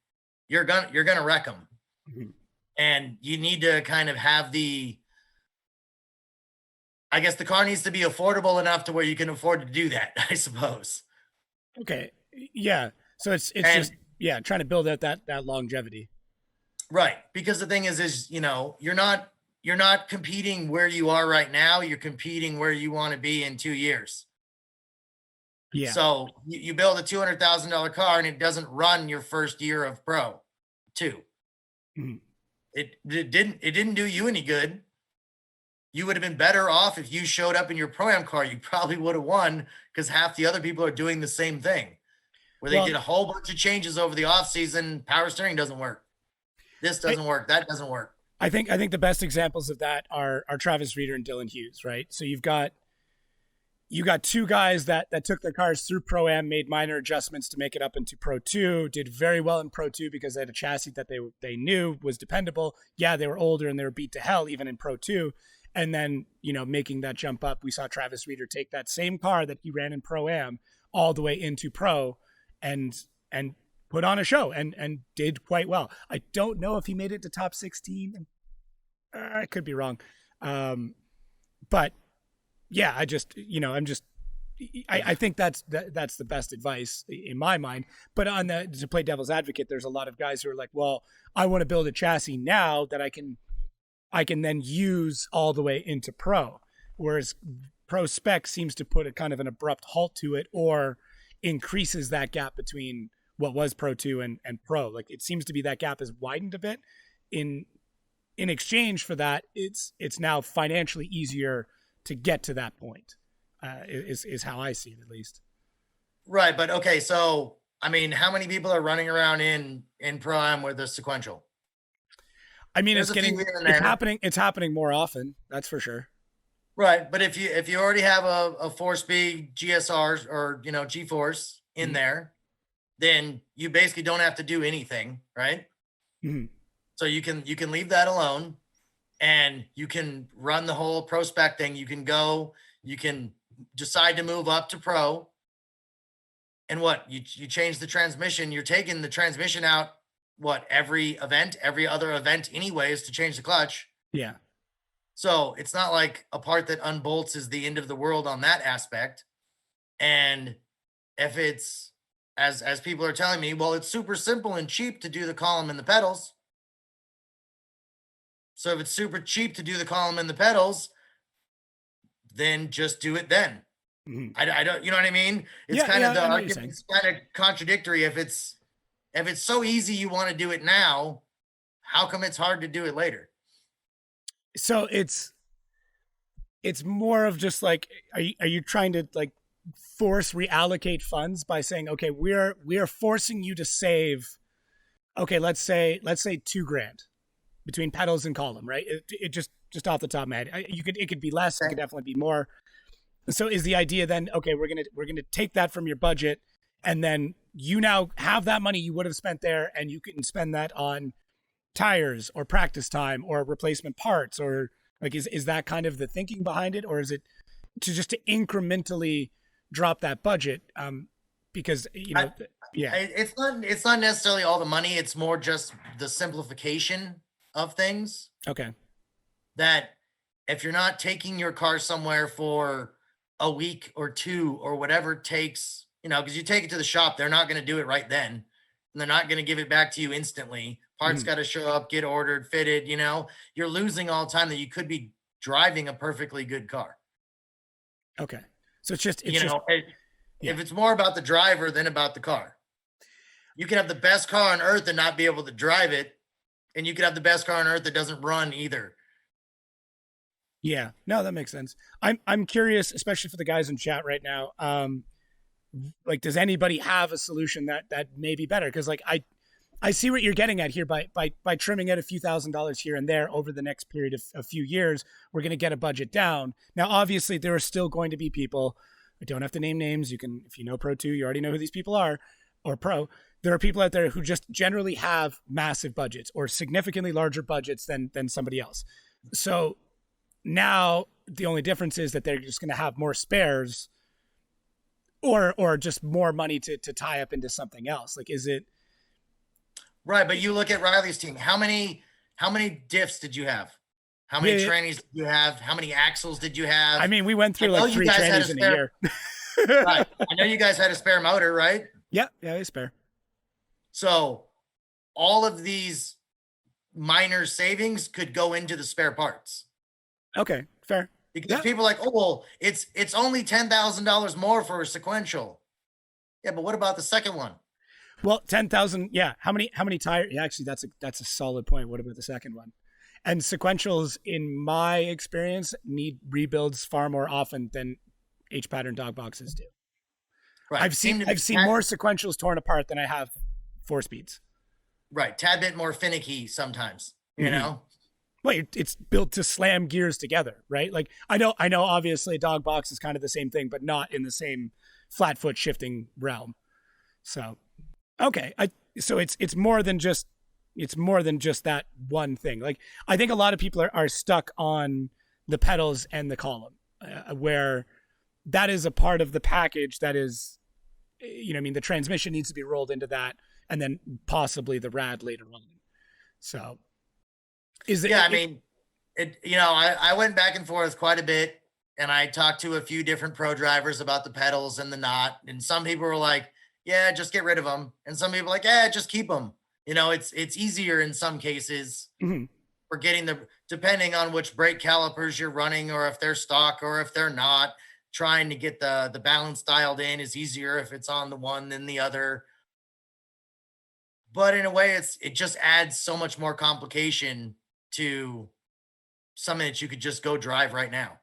You're gonna wreck them. Mhm. And you need to kind of have I guess the car needs to be affordable enough to where you can afford to do that, I suppose. Okay. Yeah. So it's And just trying to build out that longevity. right, because the thing is you're not competing where you are right now, you're competing where you want to be in 2 years. Yeah. So you build a $200,000 car and it doesn't run your first year of pro 2. Mhm. It didn't do you any good. You would have been better off if you showed up in your pro-am car. You probably would have won because half the other people are doing the same thing where they Well, did a whole bunch of changes over the off season. Power steering doesn't work. This I, doesn't work. That doesn't work. I think the best examples of that are Travis Reeder and Dylan Hughes, right? So you got two guys that took their cars through Pro Am, made minor adjustments to make it up into Pro 2, did very well in Pro 2 because they had a chassis that they knew was dependable. Yeah, they were older and they were beat to hell even in Pro 2. And then, making that jump up, we saw Travis Reeder take that same car that he ran in Pro Am all the way into Pro and put on a show and did quite well. I don't know if he made it to top 16. I could be wrong. But yeah, I think that's the best advice in my mind. But to play devil's advocate, there's a lot of guys who are like, well, I want to build a chassis now that I can then use all the way into pro, whereas pro spec seems to put a kind of an abrupt halt to it or increases that gap between what was pro 2 and pro. Like it seems to be that gap has widened a bit. In exchange for that, it's now financially easier to get to that point. Is how I see it, at least. Right. But okay. So, I mean, how many people are running around in Pro-Am with a sequential? I mean, There's a few here and there. it's happening more often. That's for sure. Right. But if you already have a 4-speed GSR or, G-Force in there, then you basically don't have to do anything. Right. Mm-hmm. So you can leave that alone and you can run the whole pro spec thing. You can decide to move up to pro. And what you change the transmission, you're taking the transmission out, every other event anyways to change the clutch. Yeah. So it's not like a part that unbolts is the end of the world on that aspect. And if it's as people are telling me, well, it's super simple and cheap to do the column and the pedals. So if it's super cheap to do the column and the pedals, then just do it then. Mm-hmm. I don't, you know what I mean? It's kind of the argument. It's kind of contradictory. If it's so easy, you want to do it now. How come it's hard to do it later? So it's more of just like, are you trying to like force reallocate funds by saying, okay, we are forcing you to save, okay, let's say $2,000 between pedals and column, right? It just off the top of my head, it could be less, it could definitely be more. So is the idea then, okay, we're gonna take that from your budget, and then you now have that money you would have spent there, and you can spend that on tires or practice time or replacement parts, or like is that kind of the thinking behind it, or is it to incrementally drop that budget? Because it's not necessarily all the money. It's more just the simplification of things. Okay. That if you're not taking your car somewhere for a week or two or whatever it takes, because you take it to the shop, they're not going to do it right then. and they're not going to give it back to you instantly. Parts Mhm. got to show up, get ordered, fitted. You're losing all time that you could be driving a perfectly good car. Okay. So it's You just know, it- yeah. if it's more about the driver than about the car, you can have the best car on earth and not be able to drive it, and you could have the best car on earth that doesn't run either. Yeah. No, that makes sense. I'm curious, especially for the guys in chat right now. Like, does anybody have a solution that may be better? Because like I see what you're getting at here by trimming it a few $1,000s here and there over the next period of a few years, we're going to get a budget down. Now, obviously, there are still going to be people. I don't have to name names. You can, if you know Pro 2, you already know who these people are, or Pro. There are people out there who just generally have massive budgets or significantly larger budgets than somebody else. So now the only difference is that they're just going to have more spares or just more money to tie up into something else. Like, is it Right, but you look at Riley's team. How many diffs did you have? How many yeah, trannies did you have? How many axles did you I have? mean, we went I through know like you three guys had a trannies in a spare. year. Right. I know you guys had a spare motor, right? Yeah, it's fair. So all of these minor savings could go into the spare parts Okay, fair. because Yeah. people are like, oh well, it's only $10,000 more for a sequential. Yeah, but what about the second one? Well, 10,000. Yeah. How many tires? Yeah, actually, that's a solid point. What about the second one? And sequentials, in my experience, need rebuilds far more often than H pattern dog boxes do. Right. I've seen Seem to I've be seen more sequentials torn apart than I have four speeds. right. Tad bit more finicky sometimes, you Mm-hmm. know? Well, it's built to slam gears together, right? Like I know. Obviously, a dog box is kind of the same thing, but not in the same flat foot shifting realm. So okay, so it's more than just that one thing. Like I think a lot of people are stuck on the pedals and the column, where that is a part of the package that is, I mean, the transmission needs to be rolled into that, and then possibly the rad later on. So is Yeah, I it mean, I went back and forth quite a bit, and I talked to a few different pro drivers about the pedals and the knot, and some people were like, "Yeah, just get rid of them," and some people were like, "Yeah, just keep them." It's easier in some cases mhm. for getting depending on which brake calipers you're running, or if they're stock or if they're not. Trying to get the balance dialed in is easier if it's on the one than the other. But in a way, it just adds so much more complication to something that you could just go drive right now.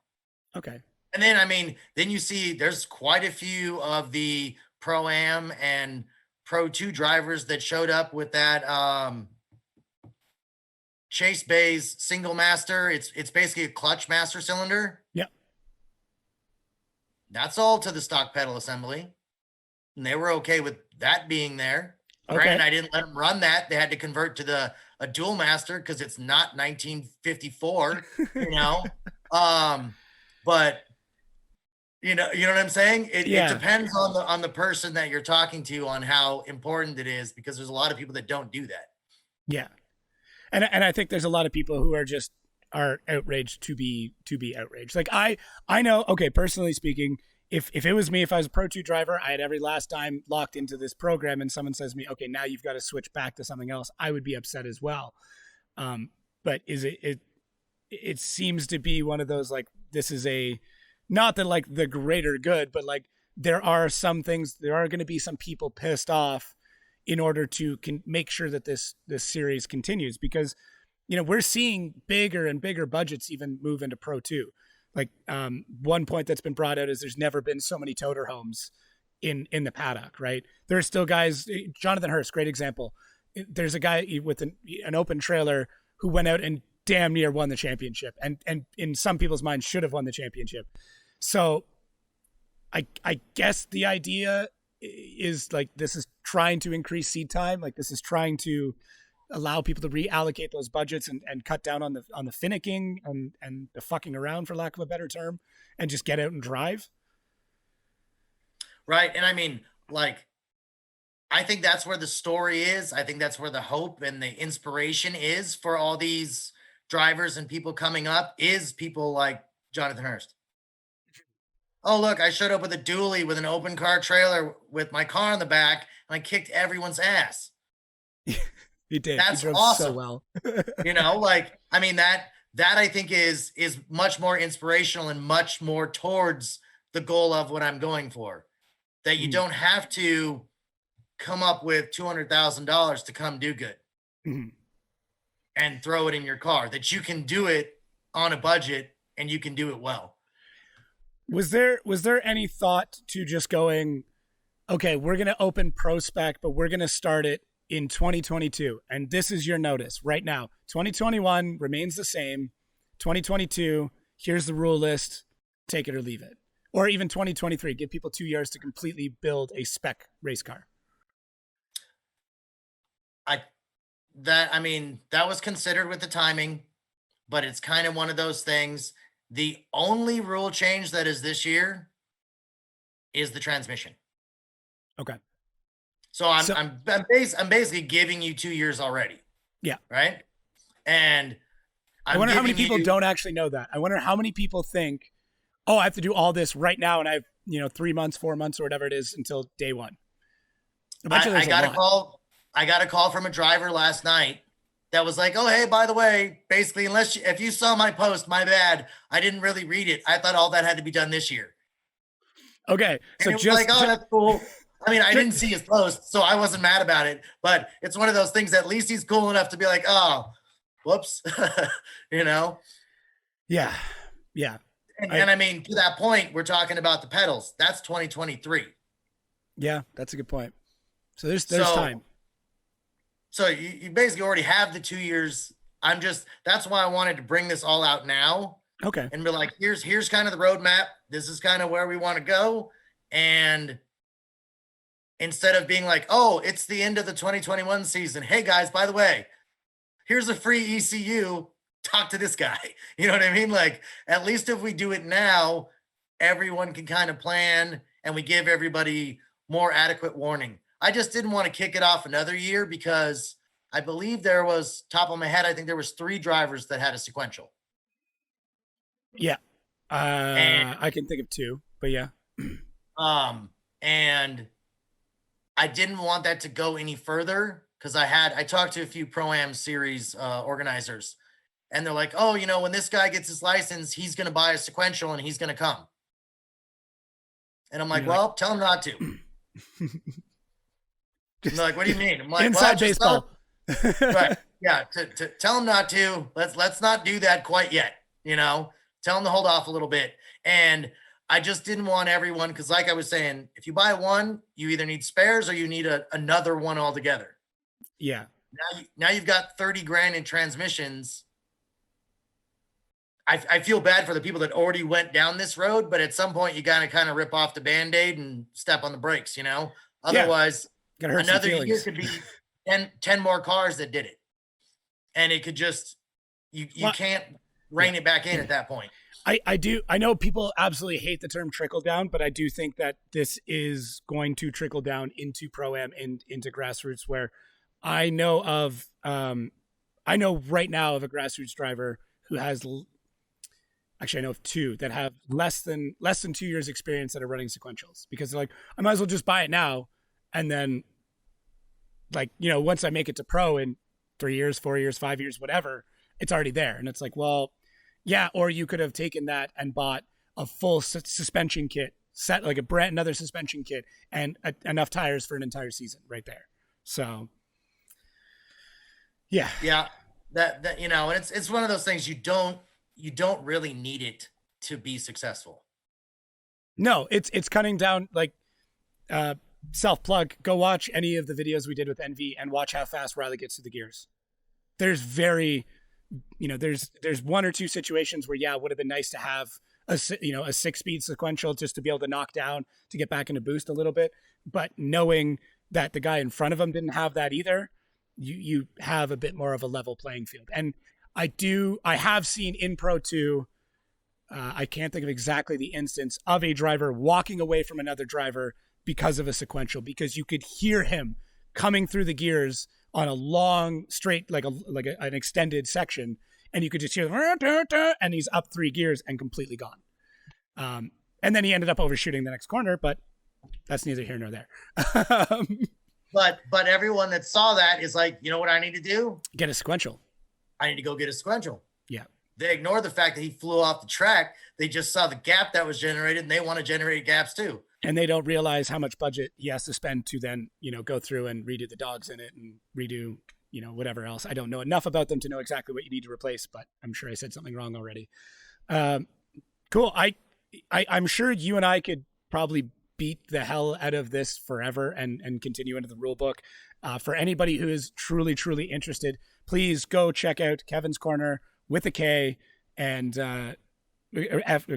Okay. And then, I mean, then you see there's quite a few of the Pro Am and Pro 2 drivers that showed up with that Chase Bay's single master. It's basically a clutch master cylinder. Yeah. That's all to the stock pedal assembly. And they were okay with that being there. Granted, Okay. I didn't let them run that. They had to convert to a dual master because it's not 1954, you know. But you know what I'm saying? It Yeah. depends on the person that you're talking to on how important it is, because there's a lot of people that don't do that. Yeah. And I think there's a lot of people who are outraged to be outraged. Like I know, okay, personally speaking, if it was me, if I was a Pro 2 driver, I had every last dime locked into this program, and someone says to me, okay, now you've got to switch back to something else, I would be upset as well. Um, but it seems to be one of those, like, this is a, not that like the greater good, but like there are going to be some people pissed off in order to make sure that this series continues, because we're seeing bigger and bigger budgets even move into Pro 2. Like, one point that's been brought out is there's never been so many toter homes in the paddock, right? There's still guys, Jonathan Hurst, great example. There's a guy with an open trailer who went out and damn near won the championship, and in some people's minds should have won the championship. So I guess the idea is like, this is trying to increase seed time. Like, this is trying to allow people to reallocate those budgets and cut down on the finicking and the fucking around, for lack of a better term, and just get out and drive. Right. And I mean, like, I think that's where the story is. I think that's where the hope and the inspiration is for all these drivers and people coming up, is people like Jonathan Hurst. Oh, look, I showed up with a dually with an open car trailer with my car in the back, and I kicked everyone's ass. He did. He That's drove so awesome. well. Like, I mean, that I think is much more inspirational and much more towards the goal of what I'm going for. That you Mhm. don't have to come up with $200,000 to come do good Mhm. and throw it in your car. That you can do it on a budget and you can do it well. Was there any thought to just going, okay, we're going to open ProSpec, but we're going to start it in 2022. And this is your notice right now. 2021 remains the same. 2022, here's the rule list. Take it or leave it. Or even 2023, give people 2 years to completely build a spec race car. I mean, that was considered with the timing, but it's kind of one of those things. The only rule change that is this year is the transmission. Okay. So I'm So, I'm I'm basically giving you 2 years already, yeah. right? And I I'm wonder how many giving people you. don't actually know that. I wonder how many people think, oh, I have to do all this right now, and I have 3 months, 4 months, or whatever it is until day one. I bet you I there's a got a lot. call. I got a call from a driver last night that was like, "Oh, hey, by the way, basically, if you saw my post, my bad. I didn't really read it. I thought all that had to be done this year." Okay, And so it was like, "Oh, that's cool." I mean, I just didn't see his post, so I wasn't mad about it. But it's one of those things. At least he's cool enough to be like, "Oh, whoops," you know. yeah, yeah. And I I mean, to that point, we're talking about the pedals. That's 2023. Yeah, that's a good point. So there's So time. so you basically already have the 2 years. That's why I wanted to bring this all out now Okay. and be like, here's kind of the roadmap. This is kind of where we want to go. And instead of being like, oh, it's the end of the 2021 season. Hey guys, by the way, here's a free ECU. Talk to this guy. You know what I mean? Like, at least if we do it now, everyone can kind of plan and we give everybody more adequate warning. I just didn't want to kick it off another year because I believe there was, top of my head, I think there was 3 drivers that had a sequential. Yeah. And I can think of two, but yeah. um and I didn't want that to go any further because I talked to a few Pro-Am series organizers and they're like, oh, when this guy gets his license, he's going to buy a sequential and he's going to come. And I'm And like, you're like, well, tell him not to. And they're just like, what do you mean? I'm like, well, inside just tell him. baseball. Right. Yeah. To tell him not to. Let's not do that quite yet. Tell him to hold off a little bit. And I just didn't want everyone, because like I was saying, if you buy one, you either need spares or you need another one altogether. Yeah. Now you've got 30 grand in transmissions. I feel bad for the people that already went down this road, but at some point you got to kind of rip off the Band-Aid and step on the brakes, Yeah. Otherwise Gotta hurt some another year feelings. could be 10 more cars that did it. And it could just, you Well, can't yeah. rein it back in at that point. I know people absolutely hate the term trickle down, but I do think that this is going to trickle down into Pro-Am and into grassroots, where I know of I know right now of a grassroots driver who has actually I know of two that have less than 2 years experience that are running sequentials, because they're like, I might as well just buy it now, and then, like, once I make it to pro in 3 years, 4 years, 5 years, whatever, it's already there. And it's like, well, yeah, or you could have taken that and bought a full suspension kit, set like another suspension kit, and enough tires for an entire season right there. So yeah. Yeah. That and it's one of those things you don't really need it to be successful. No, it's cutting down, like, uh self plug, go watch any of the videos we did with NV and watch how fast Riley gets through the gears. There's very, there's one or two situations where, yeah, it would have been nice to have a 6-speed sequential just to be able to knock down to get back into boost a little bit. But knowing that the guy in front of him didn't have that either, you have a bit more of a level playing field. And I have seen in Pro 2, I can't think of exactly the instance of a driver walking away from another driver because of a sequential, because you could hear him coming through the gears on a long straight, like an extended section, and you could just hear and he's up 3 gears and completely gone. And then he ended up overshooting the next corner, but that's neither here nor there. but everyone that saw that is like, you know what I need to do? Get a sequential. I need to go get a sequential. Yeah. They ignore the fact that he flew off the track. They just saw the gap that was generated, and they want to generate gaps too. And they don't realize how much budget he has to spend to then, go through and redo the dogs in it and redo, whatever else. I don't know enough about them to know exactly what you need to replace, but I'm sure I said something wrong already. Cool. I'm sure you and I could probably beat the hell out of this forever and continue into the rule book. For anybody who is truly, truly interested, please go check out Kevin's Corner with a K and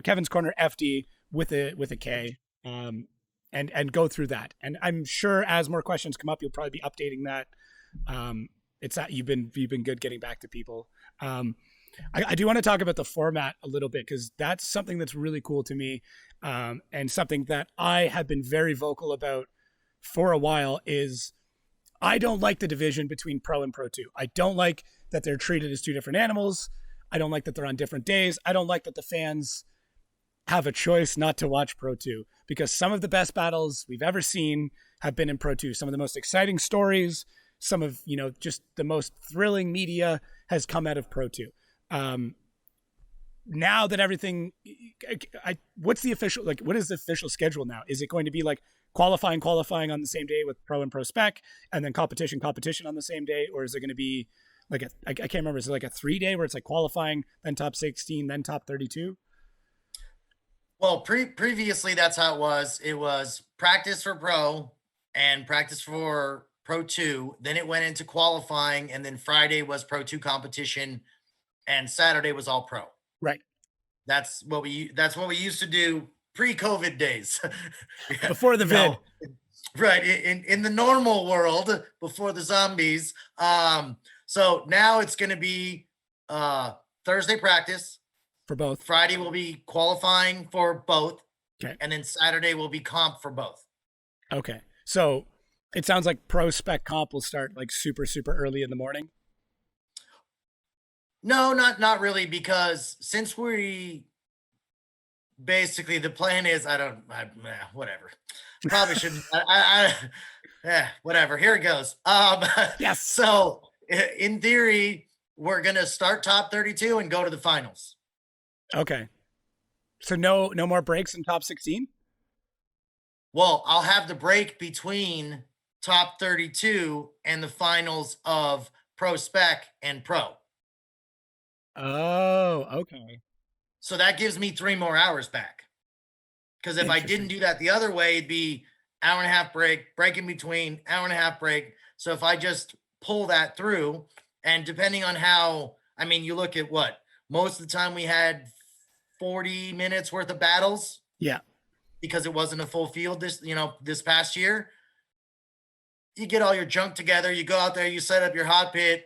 Kevin's Corner FD with a K, and go through that. And I'm sure as more questions come up, you'll probably be updating that. It's that you've been good getting back to people. I do want to talk about the format a little bit because that's something that's really cool to me, and something that I have been very vocal about for a while. Is I don't like the division between Pro and Pro 2. I don't like that they're treated as two different animals. I don't like that they're on different days. I don't like that the fans have a choice not to watch Pro 2 because some of the best battles we've ever seen have been in Pro 2. Some of the most exciting stories, some of, just the most thrilling media has come out of Pro 2. Now that everything, what's the official, what is the official schedule now? Is it going to be like qualifying on the same day with Pro and Pro Spec and then competition on the same day? Or is it going to be like I can't remember. Is it like a 3-day where it's like qualifying, then top 16, then top 32? Well, previously that's how it was. It was practice for Pro and practice for Pro 2. Then it went into qualifying, and then Friday was Pro 2 competition, and Saturday was all Pro. Right. That's what we used to do pre-COVID days. Before the vid. Right. In the normal world before the zombies. So now it's going to be Thursday practice for both. Friday will be qualifying for both. Okay. And then Saturday will be comp for both. Okay. So it sounds like Pro Spec comp will start like super, super early in the morning. No, not really, because since we basically the plan is whatever. Probably shouldn't. Whatever. Here it goes. Yes. So in theory, we're gonna start top 32 and go to the finals. Okay. So no more breaks in top 16? Well, I'll have the break between top 32 and the finals of Pro Spec and Pro. Oh, okay. So that gives me 3 more hours back. Because if I didn't do that the other way, it'd be hour and a half break in between, hour and a half break. So if I just pull that through, and depending on how, you look at what most of the time we had 40 minutes worth of battles. Yeah. Because it wasn't a full field this past year. You get all your junk together, you go out there, you set up your hot pit,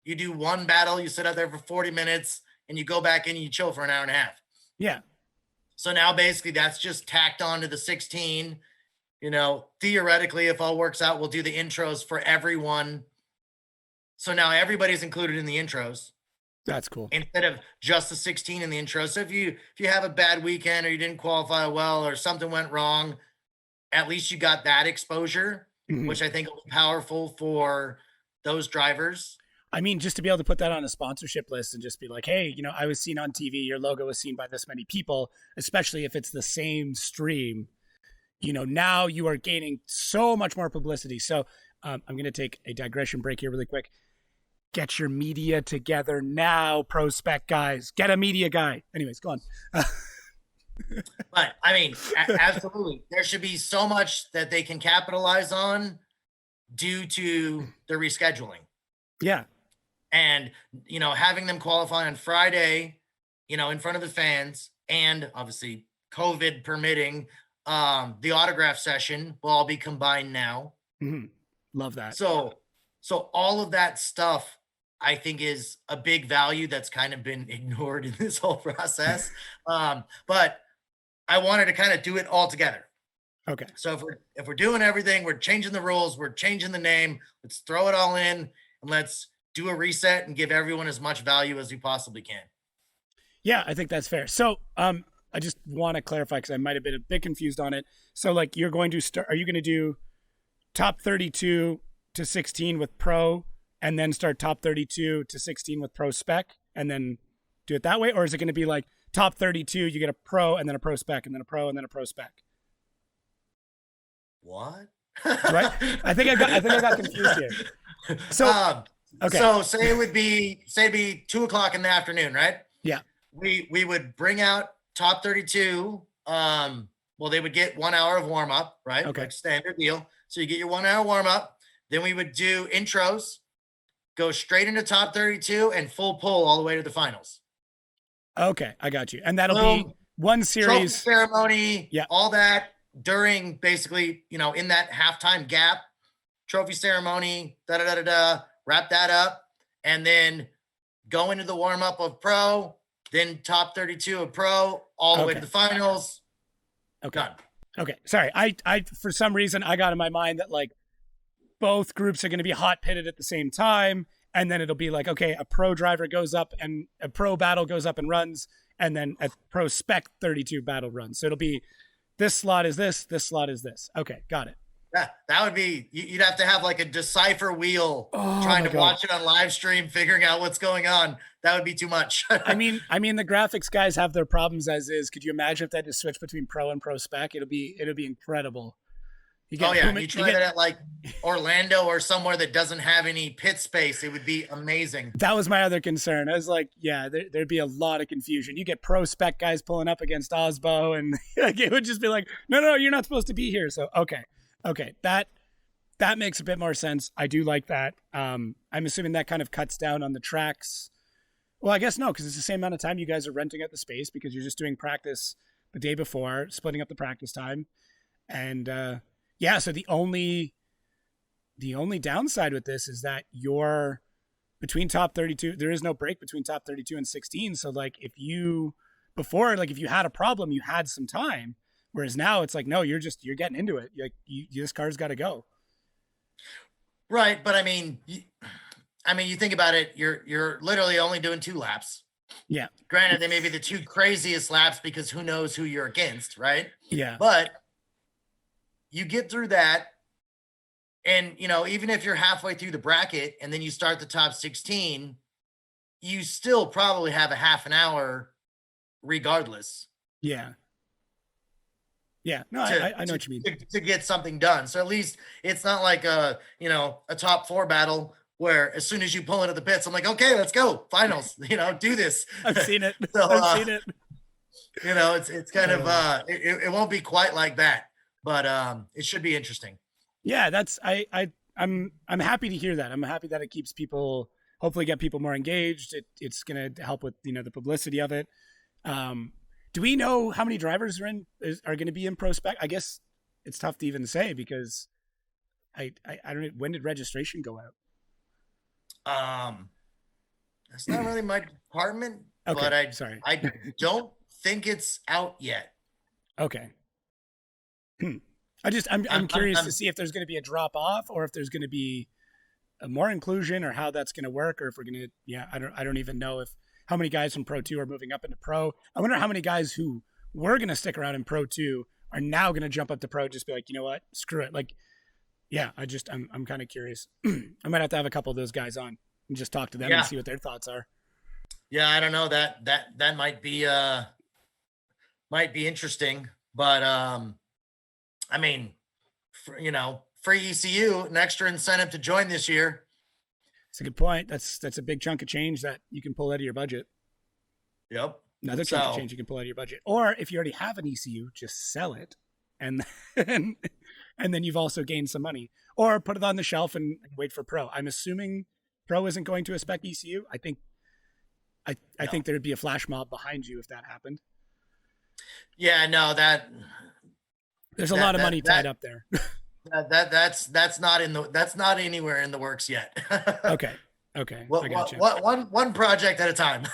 you do one battle, you sit out there for 40 minutes, and you go back in and you chill for an hour and a half. Yeah. So now basically that's just tacked on to the 16. Theoretically, if all works out, we'll do the intros for everyone. So now everybody's included in the intros. That's cool. Instead of just the 16 in the intro. So if you have a bad weekend or you didn't qualify well or something went wrong, at least you got that exposure, which I think will be powerful for those drivers. Just to be able to put that on a sponsorship list and just be like, hey, I was seen on TV, your logo was seen by this many people, especially if it's the same stream, now you are gaining so much more publicity. So I'm going to take a digression break here really quick. Get your media together now, Pro Spec guys. Get a media guy. Anyways, go on. But absolutely. There should be so much that they can capitalize on due to the rescheduling. Yeah. And, having them qualify on Friday, in front of the fans, and obviously COVID permitting, the autograph session will all be combined now. Mm-hmm. Love that. So all of that stuff, I think, is a big value that's kind of been ignored in this whole process. But I wanted to kind of do it all together. Okay. So if we're doing everything, we're changing the rules, we're changing the name, let's throw it all in and let's do a reset and give everyone as much value as we possibly can. Yeah, I think that's fair. So I just want to clarify because I might have been a bit confused on it. So you're going to start, are you going to do top 32 to 16 with pro, and then start top 32 to 16 with pro spec, and then do it that way? Or is it going to be like top 32, you get a pro and then a pro spec and then a pro and then a pro spec? What? Do I? I think I got confused here. So okay. So say it'd be 2:00 in the afternoon, right? Yeah. We would bring out top 32. Well, they would get 1 hour of warm up, right? Okay. Like standard deal. So you get your 1 hour warm up. Then we would do intros, go straight into top 32 and full pull all the way to the finals. Okay, I got you. And that'll be one series. Trophy ceremony, yeah, all that during basically, in that halftime gap, trophy ceremony, wrap that up, and then go into the warm up of pro, then top 32 of pro, all the way to the finals. Okay. Done. Okay. Sorry. I for some reason I got in my mind that like both groups are going to be hot pitted at the same time. And then it'll be like, okay, a pro driver goes up and a pro battle goes up and runs. And then a pro spec 32 battle runs. So it'll be this slot is this slot is this. Okay. Got it. Yeah, that would be, you'd have to have like a decipher wheel trying to watch it on live stream, figuring out what's going on. That would be too much. I mean, the graphics guys have their problems as is. Could you imagine if they had to switch between pro and pro spec? It'll be incredible. You try that at like Orlando or somewhere that doesn't have any pit space. It would be amazing. That was my other concern. I was like, yeah, there'd be a lot of confusion. You get pro spec guys pulling up against Osbo, and like, it would just be like, no, you're not supposed to be here. So, okay, that makes a bit more sense. I do like that. I'm assuming that kind of cuts down on the tracks. Well, I guess no, because it's the same amount of time you guys are renting out the space because you're just doing practice the day before, splitting up the practice time. And yeah, so the only downside with this is that you're between top 32, there is no break between top 32 and 16. So like if you had a problem, you had some time. Whereas now it's like, no, you're getting into it. Like this car's got to go. Right. But I mean, you think about it, you're literally only doing 2 laps. Yeah. Granted, they may be the 2 craziest laps because who knows who you're against. Right. Yeah. But you get through that. And, even if you're halfway through the bracket and then you start the top 16, you still probably have a half an hour regardless. Yeah. Yeah, no, I know what you mean. To get something done. So at least it's not like a top 4 battle where as soon as you pull into the pits, I'm like, okay, let's go. Finals, do this. I've seen it. So, I've seen it. It's kind of, it won't be quite like that, but it should be interesting. Yeah, I'm happy to hear that. I'm happy that it keeps people, hopefully get people more engaged. It's going to help with, the publicity of it. Do we know how many drivers are going to be in pro spec? I guess it's tough to even say because I don't know. When did registration go out? That's not really my department, okay, but I don't think it's out yet. Okay. I'm curious to see if there's going to be a drop off or if there's going to be more inclusion or how that's going to work, or if we're going to, I don't even know how many guys from Pro 2 are moving up into Pro. I wonder how many guys who were going to stick around in Pro 2 are now going to jump up to Pro, just be like, you know what, screw it. Like, yeah, I'm kind of curious. I might have to have a couple of those guys on and just talk to them and see what their thoughts are. Yeah, I don't know, that might be interesting, but I mean, free ECU, an extra incentive to join this year. It's a good point. That's a big chunk of change that you can pull out of your budget. Yep. Another chunk of change you can pull out of your budget. Or if you already have an ECU, just sell it and then you've also gained some money. Or put it on the shelf and wait for Pro. I'm assuming Pro isn't going to a spec ECU. I think think there'd be a flash mob behind you if that happened. Yeah, no, there's a lot of money tied up there. That's not anywhere in the works yet. Okay. I gotcha. One project at a time.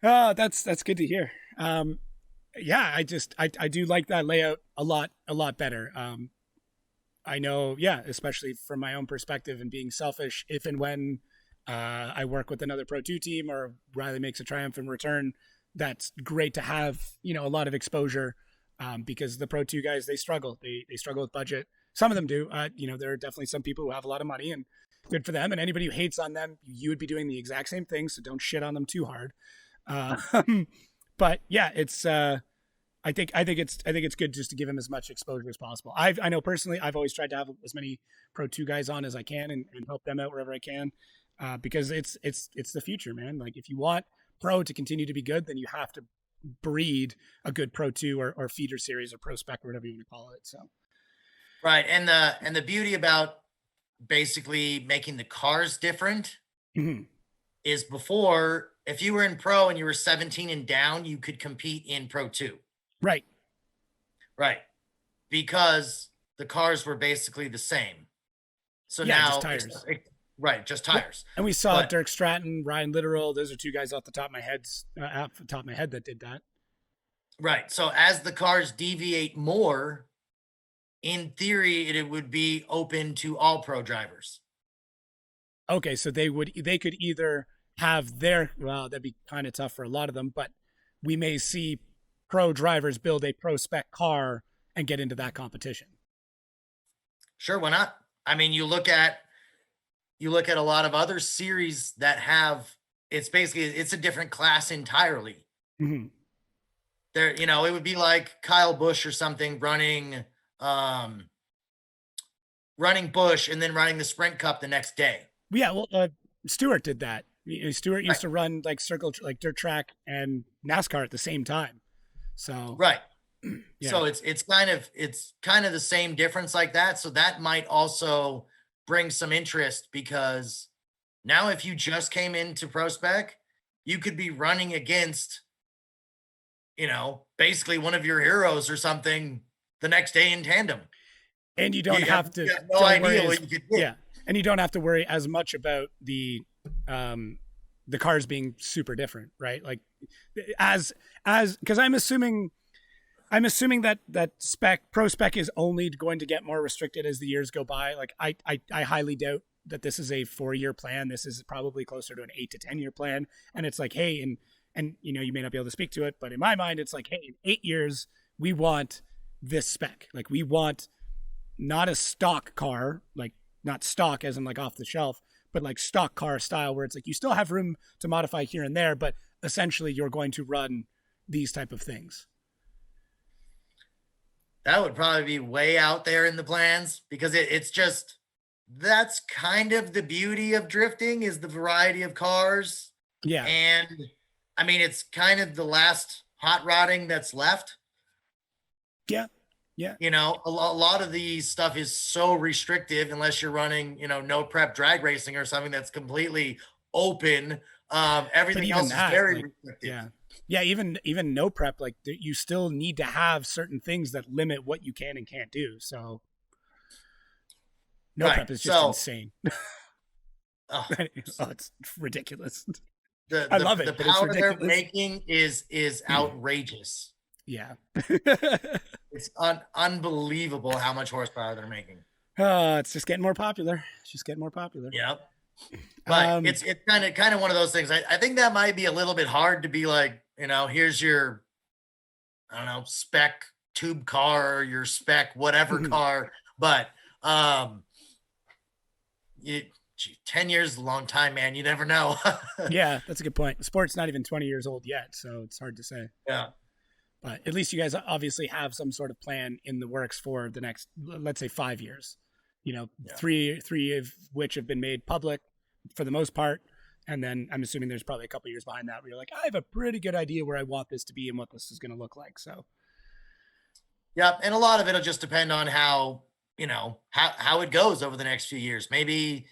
Oh, that's good to hear. Yeah, I do like that layout a lot better. I know, yeah, especially from my own perspective and being selfish, if and when I work with another Pro 2 team or Riley makes a triumphant return, that's great to have, a lot of exposure because the Pro 2 guys, they struggle. They struggle with budget. Some of them do. There are definitely some people who have a lot of money, and good for them. And anybody who hates on them, you would be doing the exact same thing. So don't shit on them too hard. Uh, but yeah, it's. I think it's good just to give him as much exposure as possible. I know personally, I've always tried to have as many Pro 2 guys on as I can and help them out wherever I can, because it's the future, man. Like if you want Pro to continue to be good, then you have to breed a good Pro 2 or feeder series or Pro Spec or whatever you want to call it. So Right. And the beauty about basically making the cars different mhm. is before, if you were in Pro and you were 17 and down, you could compete in Pro 2. Right. Right. Because the cars were basically the same. So Yeah, now just tires. right, just tires. And we saw But Dirk Stratton, Ryan Literal. Those are two guys off the top of my head that did that. right. So as the cars deviate more, in theory, it would be open to all pro drivers. Okay, so they could either have that'd be kind of tough for a lot of them, but we may see pro drivers build a pro spec car and get into that competition. Sure, why not? I mean, you look at a lot of other series that have, it's a different class entirely. Mm-hmm. There, it would be like Kyle Busch or something running Busch and then running the Sprint Cup the next day. Yeah, well, Stewart did that. Stewart used Right. to run like dirt track and NASCAR at the same time. So Right. yeah. So it's kind of the same difference like that. So that might also bring some interest, because now if you just came into Pro Spec, you could be running against, basically one of your heroes or something the next day in tandem. And you don't have to you have no don't idea worry what you could get. yeah. And you don't have to worry as much about the cars being super different, right? Like as because I'm assuming that pro spec is only going to get more restricted as the years go by. Like I highly doubt that this is a 4-year plan. This is probably closer to an 8 to 10-year plan. And it's like, hey, and you may not be able to speak to it, but in my mind, it's like, hey, in 8 years, we want this spec. Like we want not a stock car, like not stock as in like off the shelf, but like stock car style, where it's like you still have room to modify here and there, but essentially you're going to run these type of things. That would probably be way out there in the plans, because it's just, that's kind of the beauty of drifting, is the variety of cars. Yeah. And I mean, it's kind of the last hot rodding that's left. Yeah. Yeah. A lot of the stuff is so restrictive unless you're running, no prep drag racing or something that's completely open. Everything else is very restrictive. Yeah. Yeah, even no prep, like you still need to have certain things that limit what you can and can't do. So no prep is just insane. Oh, it's ridiculous. I love it. The power they're making is outrageous. Yeah. It's unbelievable how much horsepower they're making. It's just getting more popular. Yep. But it's kind of one of those things. I think that might be a little bit hard to be like, here's your, I don't know, spec tube car or your spec whatever car. But 10 years is a long time, man. You never know. Yeah, that's a good point. The sport's not even 20 years old yet, so it's hard to say. Yeah. But at least you guys obviously have some sort of plan in the works for the next, let's say, 5 years. Three of which have been made public for the most part. And then I'm assuming there's probably a couple of years behind that where you're like, I have a pretty good idea where I want this to be and what this is going to look like. So, yeah. And a lot of it'll just depend on how it goes over the next few years. Maybe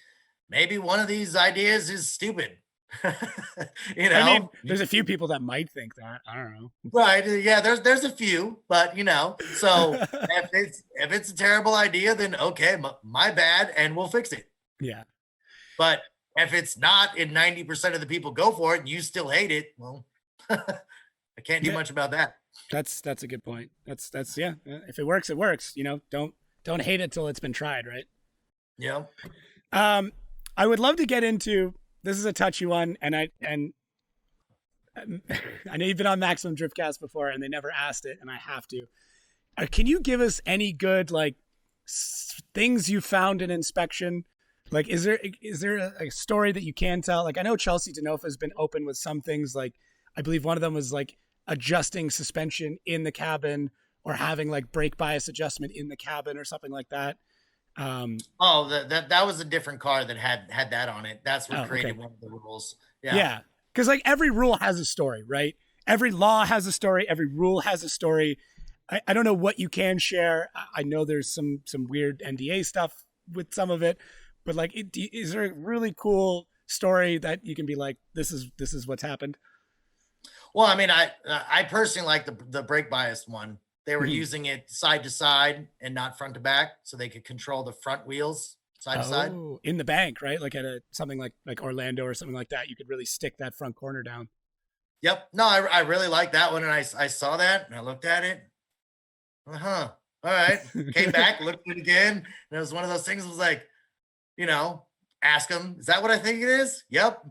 one of these ideas is stupid. I mean, there's a few people that might think that. I don't know. Right. Yeah, there's a few, but so if it's a terrible idea, then okay, my bad, and we'll fix it. Yeah. But if it's not, and 90% of the people go for it and you still hate it, well, I can't do much about that. That's a good point. That's yeah. If it works, it works. Don't hate it till it's been tried, right? Yeah. I would love to get into, this is a touchy one, and I know you've been on Maximum Driftcast before, and they never asked it, and I have to. Can you give us any good like things you found in inspection? Like, is there a story that you can tell? Like, I know Chelsea Denofa has been open with some things. Like, I believe one of them was like adjusting suspension in the cabin or having like brake bias adjustment in the cabin or something like that. Um, Oh, that was a different car that had that on it. That's what oh, okay. created one of the rules. Yeah. Yeah. Because like every rule has a story, right? Every law has a story. Every rule has a story. I don't know what you can share. I know there's some weird NDA stuff with some of it, but like, is there a really cool story that you can be like, this is what's happened? Well, I mean, I personally like the brake bias one. They were Mhm. using it side to side and not front to back, so they could control the front wheels side to side. Oh, in the bank, right? Like at a something like Orlando or something like that, you could really stick that front corner down. Yep. No, I really like that one, and I saw that and I looked at it. Huh. All right. Came back, looked at it again, and it was one of those things. That was like, you know, ask them, is that what I think it is? Yep.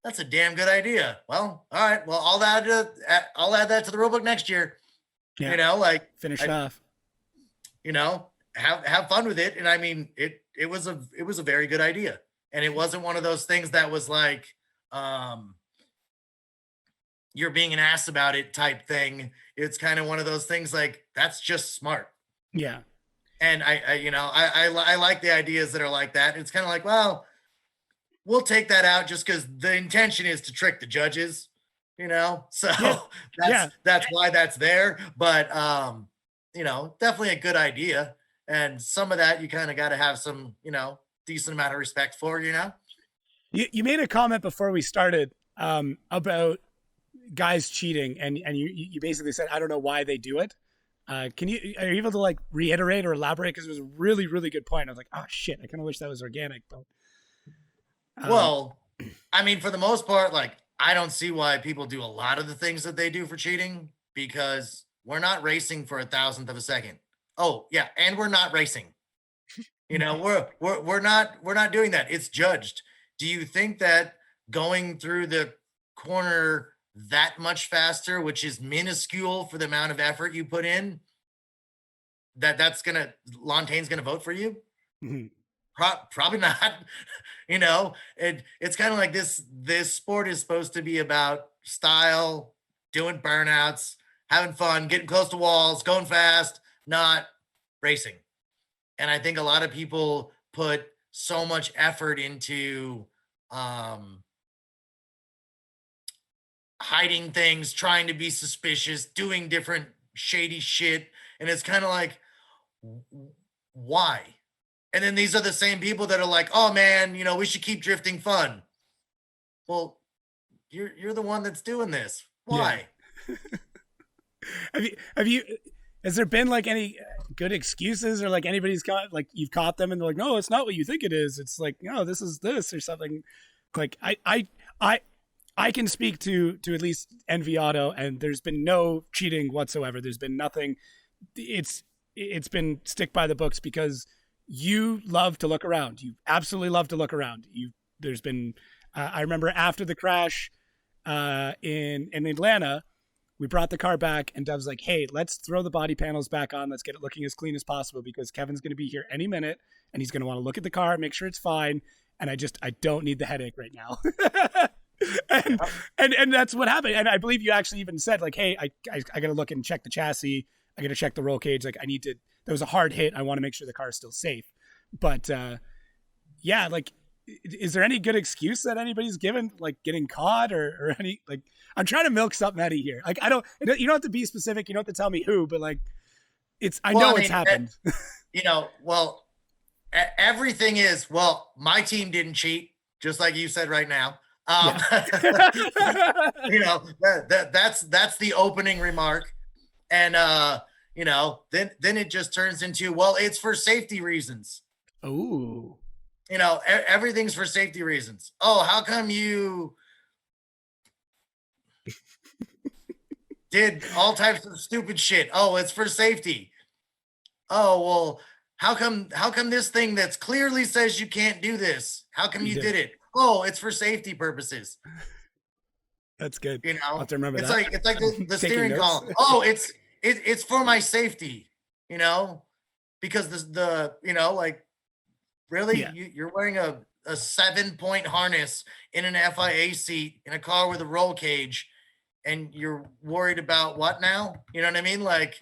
That's a damn good idea. Well, all right. Well, I'll add that to the rule book next year. Yeah, You know, like finish it off. have fun with it. And I mean, it was a very good idea. And it wasn't one of those things that was like um you're being an ass about it type thing. It's kind of one of those things like that's just smart. Yeah, And I like the ideas that are like that. It's kind of like, well, we'll take that out just because the intention is to trick the judges, So yeah, that's yeah. that's why that's there. But definitely a good idea. And some of that you kind of got to have some, decent amount of respect for. You made a comment before we started about guys cheating, and you basically said I don't know why they do it. Are you able to like reiterate or elaborate? Because it was a really really good point. I was like, oh shit, I kind of wish that was organic, but um, Well, I mean, for the most part, like I don't see why people do a lot of the things that they do for cheating because we're not racing for a thousandth of a second. Oh yeah, and we're not racing. We're not doing that. It's judged. Do you think that going through the corner that much faster, which is minuscule for the amount of effort you put in, that's gonna Lontaine's gonna vote for you? mhm. Probably not. It's kind of like this sport is supposed to be about style, doing burnouts, having fun, getting close to walls, going fast, not racing. And I think a lot of people put so much effort into um hiding things, trying to be suspicious, doing different shady shit, and it's kind of like why? And then these are the same people that are like, "Oh man, we should keep drifting fun." Well, you're the one that's doing this. Yeah. Why? Have you has there been like any good excuses or like anybody's caught like you've caught them and they're like, no, it's not what you think it is. It's like, no, this is this or something. Like I I can speak to at least Envy Auto, and there's been no cheating whatsoever. There's been nothing. It's been stick by the books because you love to look around. You absolutely love to look around. You there's been I remember after the crash in Atlanta, we brought the car back, and Dov's like, "Hey, let's throw the body panels back on. Let's get it looking as clean as possible because Kevin's going to be here any minute, and he's going to want to look at the car, make sure it's fine. And I don't need the headache right now." and, and that's what happened. And I believe you actually even said like, "Hey, I got to look and check the chassis. I got to check the roll cage. Like, I need to. There was a hard hit. I want to make sure the car is still safe." But yeah, like, is there any good excuse that anybody's given, like getting caught or any like? I'm trying to milk something out of here. Like, I don't. You don't have to be specific. You don't have to tell me who, but like, it's. I Well, know I it's mean, happened. well, everything is well. My team didn't cheat, just like you said right now. Yeah. That's the opening remark, and then it just turns into well, it's for safety reasons. Oh. Everything's for safety reasons. Oh, how come you did all types of stupid shit? Oh, it's for safety. Oh, well, how come this thing that's clearly says you can't do this? How come You you did did it. it? Oh, it's for safety purposes. That's good. You I'll know, have to remember it's that. like the Taking steering notes. column. Oh, it's for my safety, you know, because like really Yeah. you're wearing a 7-point harness in an FIA seat in a car with a roll cage, and you're worried about what now? You know what I mean? Like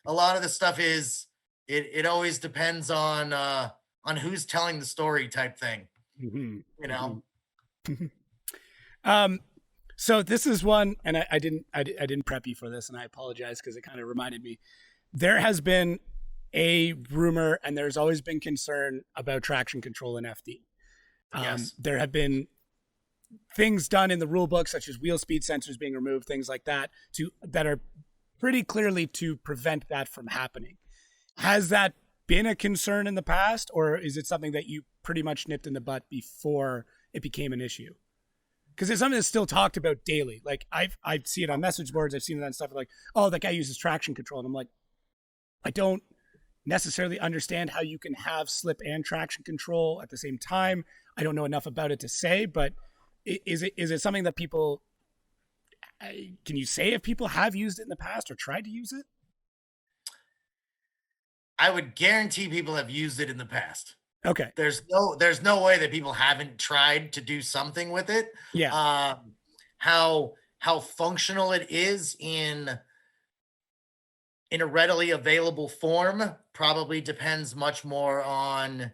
a lot of the stuff is it always depends on who's telling the story type thing, Mm-hmm. you know. Mm-hmm. So this is one, and I didn't prep you for this, and I apologize because it kind of reminded me. There has been a rumor, and there's always been concern about traction control in FD. Yes. There have been things done in the rule book, such as wheel speed sensors being removed, things like that, that are pretty clearly to prevent that from happening. Has that been a concern in the past, or is it something that you pretty much nipped in the butt before it became an issue? Because it's something that's still talked about daily. Like I see it on message boards, I've seen it on stuff like, oh, that guy uses traction control, and I'm like, I don't necessarily understand how you can have slip and traction control at the same time. I don't know enough about it to say, but is it something that people, can you say if people have used it in the past or tried to use it? I would guarantee people have used it in the past. Okay. There's no way that people haven't tried to do something with it. Yeah. How functional it is in a readily available form probably depends much more on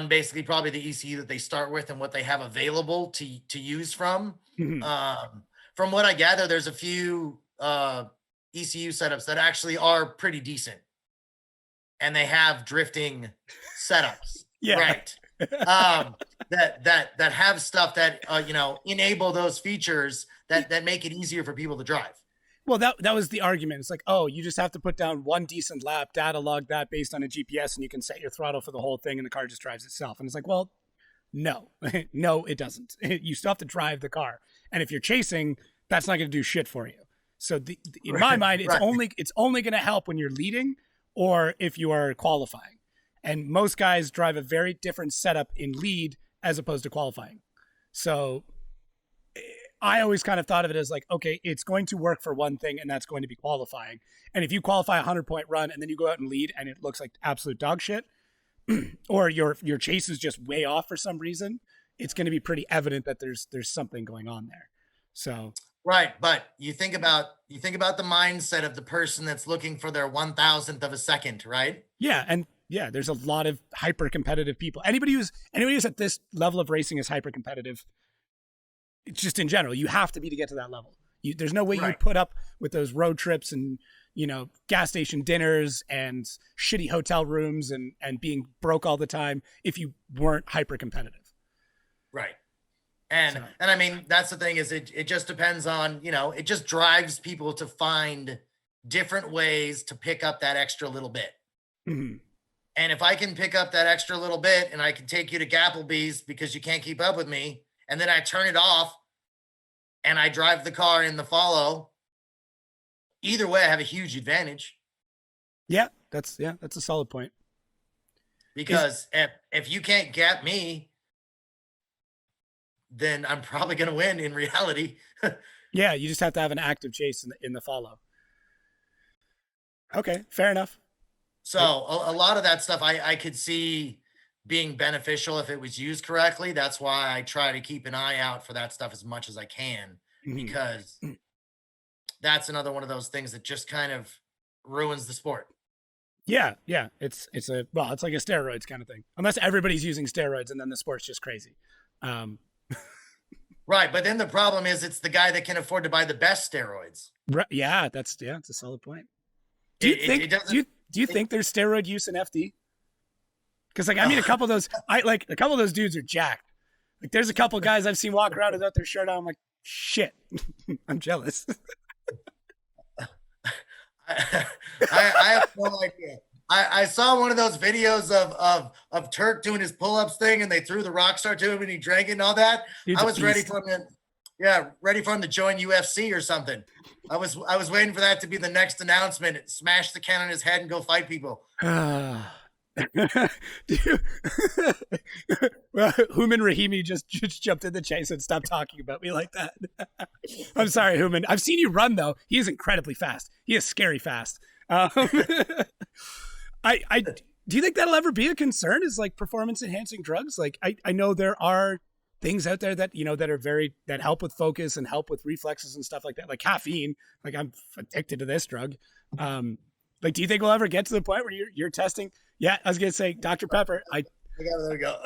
basically probably the ECU that they start with and what they have available to use from. Mm-hmm. From what I gather, there's a few ECU setups that actually are pretty decent, and they have drifting setups. Yeah. Right. That have stuff that enable those features that make it easier for people to drive. Well, that was the argument. It's like, oh, you just have to put down one decent lap, data log that based on a GPS, and you can set your throttle for the whole thing, and the car just drives itself. And it's like, well, no, no, it doesn't. You still have to drive the car, and if you're chasing, that's not going to do shit for you. So in my mind, it's only going to help when you're leading or if you are qualifying. And most guys drive a very different setup in lead as opposed to qualifying. So I always kind of thought of it as like, okay, it's going to work for one thing, and that's going to be qualifying. And if you qualify a 100-point run and then you go out and lead and it looks like absolute dog shit, or your chase is just way off for some reason, it's going to be pretty evident that there's something going on there. So right, but you think about the mindset of the person that's looking for their 1,000th of a second, right? Yeah, and yeah, there's a lot of hyper competitive people. Anybody who's at this level of racing is hyper competitive. It's just in general, you have to be to get to that level. There's no way you put up with those road trips and gas station dinners and shitty hotel rooms and being broke all the time if you weren't hyper competitive. Right. And I mean, that's the thing is it just depends on, it just drives people to find different ways to pick up that extra little bit. Mm-hmm. And if I can pick up that extra little bit and I can take you to Gapplebee's because you can't keep up with me, and then I turn it off and I drive the car in the follow, either way, I have a huge advantage. Yeah, that's a solid point. Because if you can't gap me, then I'm probably going to win in reality. Yeah, you just have to have an active chase in the follow. Okay, fair enough. So a lot of that stuff I could see being beneficial if it was used correctly. That's why I try to keep an eye out for that stuff as much as I can, because that's another one of those things that just kind of ruins the sport. Yeah. It's like a steroids kind of thing. Unless everybody's using steroids and then the sport's just crazy. Right, but then the problem is it's the guy that can afford to buy the best steroids. Right, yeah, it's a solid point. Do you think there's steroid use in FD? Because like I mean, a couple of those dudes are jacked. Like there's a couple of guys I've seen walk around without their shirt on. I'm like, shit, I'm jealous. I have no idea. I saw one of those videos of Turk doing his pull-ups thing, and they threw the Rockstar to him, and he drank it and all that. Dude's I was ready for him to join UFC or something. I was waiting for that to be the next announcement. Smash the can on his head and go fight people. Do you, well, Human Rahimi just jumped in the chase and stopped talking about me like that. I'm sorry, Human. I've seen you run though. He is incredibly fast. He is scary fast. I do you think that'll ever be a concern? Is like performance enhancing drugs? Like I know there are things out there that that are very that help with focus and help with reflexes and stuff like that. Like caffeine. Like I'm addicted to this drug. Like, do you think we'll ever get to the point where you're testing? Yeah, I was gonna say Dr. Pepper. There we go.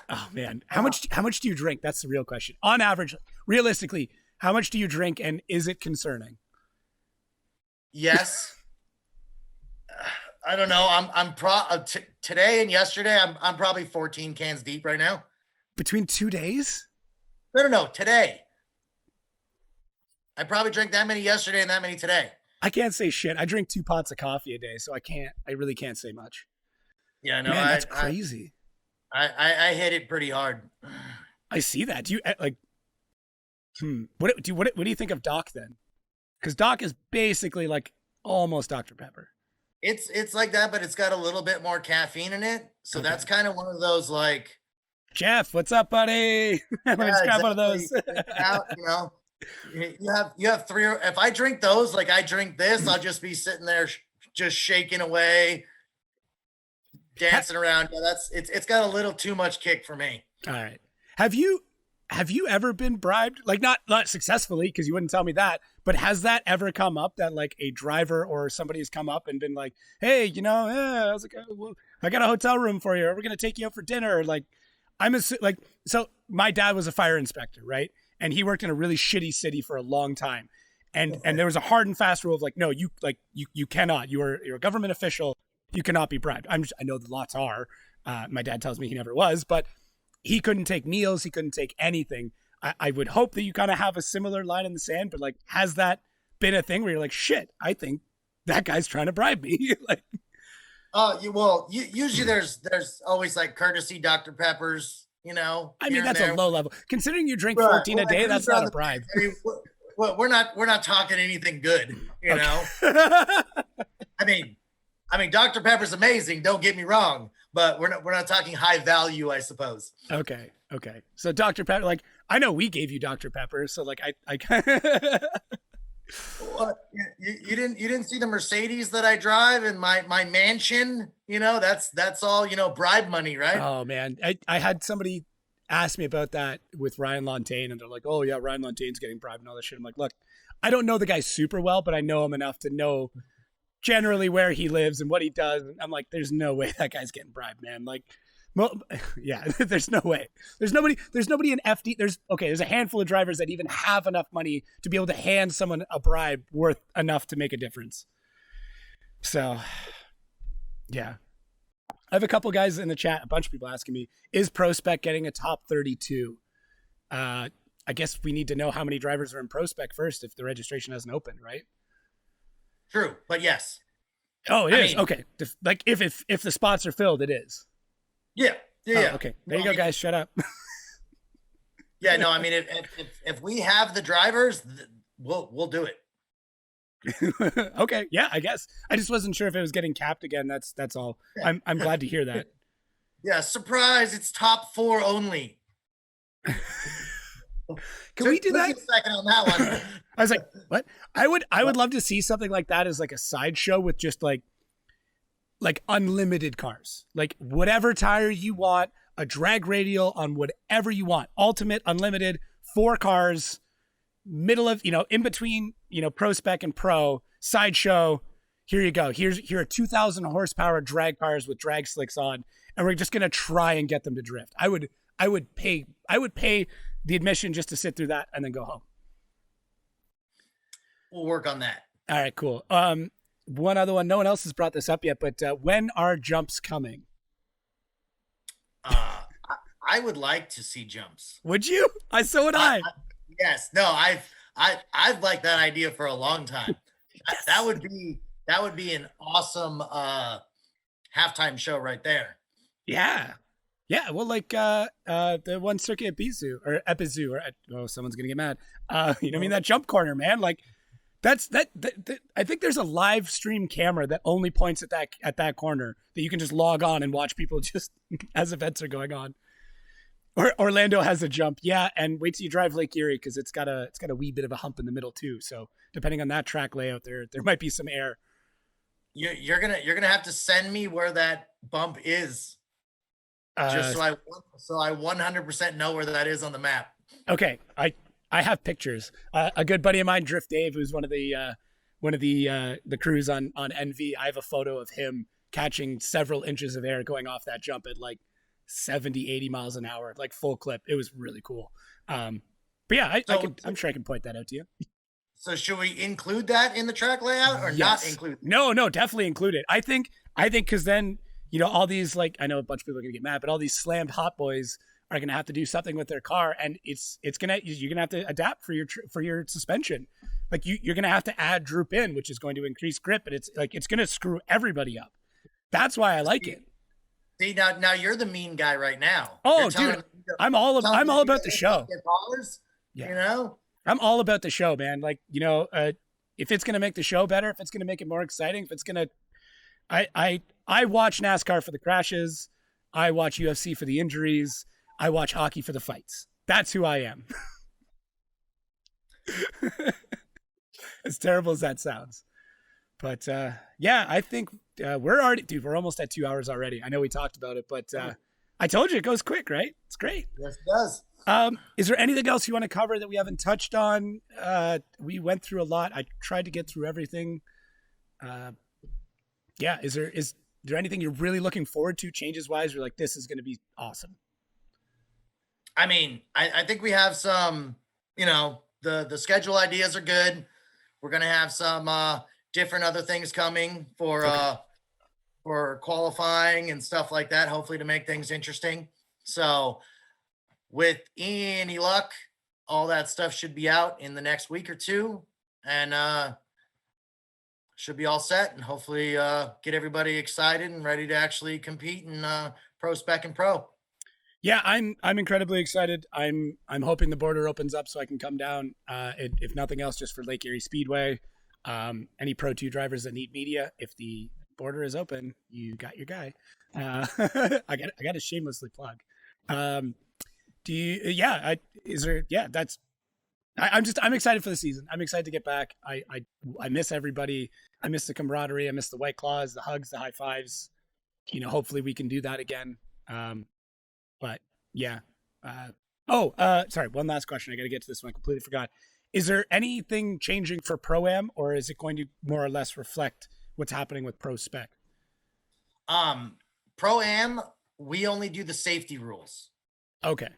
Oh man, how much do you drink? That's the real question. On average, realistically, how much do you drink, and is it concerning? Yes. I don't know. Today and yesterday. I'm probably 14 cans deep right now. Between 2 days? No. Today. I probably drank that many yesterday and that many today. I can't say shit. I drink 2 pots of coffee a day, so I really can't say much. Yeah, no, Man, that's crazy. I hit it pretty hard. I see that. Do you like? What do you think of Doc then? Because Doc is basically like almost Dr. Pepper. It's like that, but it's got a little bit more caffeine in it. So Okay. that's kind of one of those like, Jeff, what's up, buddy? Let me just grab one of those. Now, you have three. If I drink those, like I drink this, I'll just be sitting there just shaking away, dancing around. Yeah, it's got a little too much kick for me. All right. Have you ever been bribed? Like not successfully, because you wouldn't tell me that, but has that ever come up that like a driver or somebody has come up and been like, hey, I was like, well, I got a hotel room for you, or we're gonna take you out for dinner, or like so my dad was a fire inspector, right? And he worked in a really shitty city for a long time. And there was a hard and fast rule of like, no, you cannot. You're a government official. You cannot be bribed. I know the lots are. My dad tells me he never was, but he couldn't take meals. He couldn't take anything. I would hope that you kind of have a similar line in the sand, but like, has that been a thing where you're like, shit, I think that guy's trying to bribe me? Like, usually there's always like courtesy Dr. Peppers, I mean, that's a low level. Considering you drink Right. 14 a day, Well, that's not a bribe. I mean, we're not talking anything good, know. I mean, Dr. Pepper's amazing. Don't get me wrong, but we're not talking high value, I suppose. Okay. So Dr. Pepper, like, I know we gave you Dr. Pepper, so like I What? You didn't see the Mercedes that I drive in my mansion? That's all bribe money, right? Oh man, I had somebody ask me about that with Ryan Lontaine, and they're like, "Oh yeah, Ryan Lontaine's getting bribed and all this shit." I'm like, "Look, I don't know the guy super well, but I know him enough to know generally where he lives and what he does." And I'm like, "There's no way that guy's getting bribed, man." Like, well, yeah, there's no way. There's nobody in FD. There's a handful of drivers that even have enough money to be able to hand someone a bribe worth enough to make a difference. So, yeah. I have a couple guys in the chat, a bunch of people asking me, is ProSpec getting a top 32? I guess we need to know how many drivers are in ProSpec first if the registration hasn't opened, right? True, but yes. Oh, it is. Okay. Like if the spots are filled, it is. Yeah. Oh, okay. There you go, guys. Shut up. Yeah, no, I mean, if we have the drivers, we'll do it. Okay, yeah, I guess. I just wasn't sure if it was getting capped again. That's all. Yeah. I'm glad to hear that. Yeah, surprise! It's top 4 only. Can we do that? Took a second on that one. I was like, what? I would love to see something like that as like a sideshow with just like unlimited cars, like whatever tire you want, a drag radial on whatever you want, ultimate, unlimited, 4 cars, middle of, in between, pro spec and pro sideshow. Here you go. Here are 2,000 horsepower drag cars with drag slicks on, and we're just going to try and get them to drift. I would pay the admission just to sit through that and then go home. We'll work on that. All right, cool. One other one. No one else has brought this up yet, but when are jumps coming? I would like to see jumps. Would you? So would I. Yes. No, I've liked that idea for a long time. Yes. That would be an awesome halftime show right there. Yeah. Yeah. Well, like the one circuit Epizu, or someone's gonna get mad. I mean, that jump corner, man. Like I think there's a live stream camera that only points at that corner that you can just log on and watch people just as events are going on. Or Orlando has a jump, yeah, and wait till you drive Lake Erie because it's got a wee bit of a hump in the middle too. So depending on that track layout, there might be some air. You're gonna have to send me where that bump is, just Uh, so I 100% know where that is on the map. okay, I have pictures. A good buddy of mine, Drift Dave, who's one of the crews on NV. I have a photo of him catching several inches of air going off that jump at like 70, 80 miles an hour, like full clip. It was really cool. But yeah, So I'm sure I can point that out to you. so should we include that in the track layout or not Yes. include? No, definitely include it. I think because then, all these, like, I know a bunch of people are gonna get mad, but all these slammed hot boys are gonna have to do something with their car, and you're gonna have to adapt for your suspension. Like you're gonna have to add droop in, which is going to increase grip, and it's gonna screw everybody up. That's why I like it. See, now you're the mean guy right now. Oh, You're telling dude, me- I'm all you about the guys show. get cars, Yeah. you know? I'm all about the show, man. Like, if it's gonna make the show better, if it's gonna make it more exciting, if it's gonna, I watch NASCAR for the crashes, I watch UFC for the injuries, I watch hockey for the fights. That's who I am. As terrible as that sounds, but yeah, I think we're almost at 2 hours already. I know we talked about it, but I told you it goes quick, right? It's great. Yes, it does. Is there anything else you want to cover that we haven't touched on? We went through a lot. I tried to get through everything. Yeah. Is there anything you're really looking forward to changes wise? You're like, this is going to be awesome. I mean, I think we have some, the schedule ideas are good. We're gonna have some different other things coming for qualifying and stuff like that, hopefully to make things interesting. So with any luck, all that stuff should be out in the next week or two, and should be all set, and hopefully get everybody excited and ready to actually compete in pro spec and pro. Yeah, I'm incredibly excited. I'm hoping the border opens up so I can come down. If nothing else, just for Lake Erie Speedway. Any Pro 2 drivers that need media, if the border is open, you got your guy. I got to shamelessly plug. Do you? Yeah. Is there? Yeah. I'm excited for the season. I'm excited to get back. I miss everybody. I miss the camaraderie. I miss the white claws, the hugs, the high fives. Hopefully we can do that again. But yeah. Sorry. One last question. I got to get to this one. I completely forgot. Is there anything changing for Pro-Am, or is it going to more or less reflect what's happening with Pro Spec? Pro-Am, we only do the safety rules. Okay.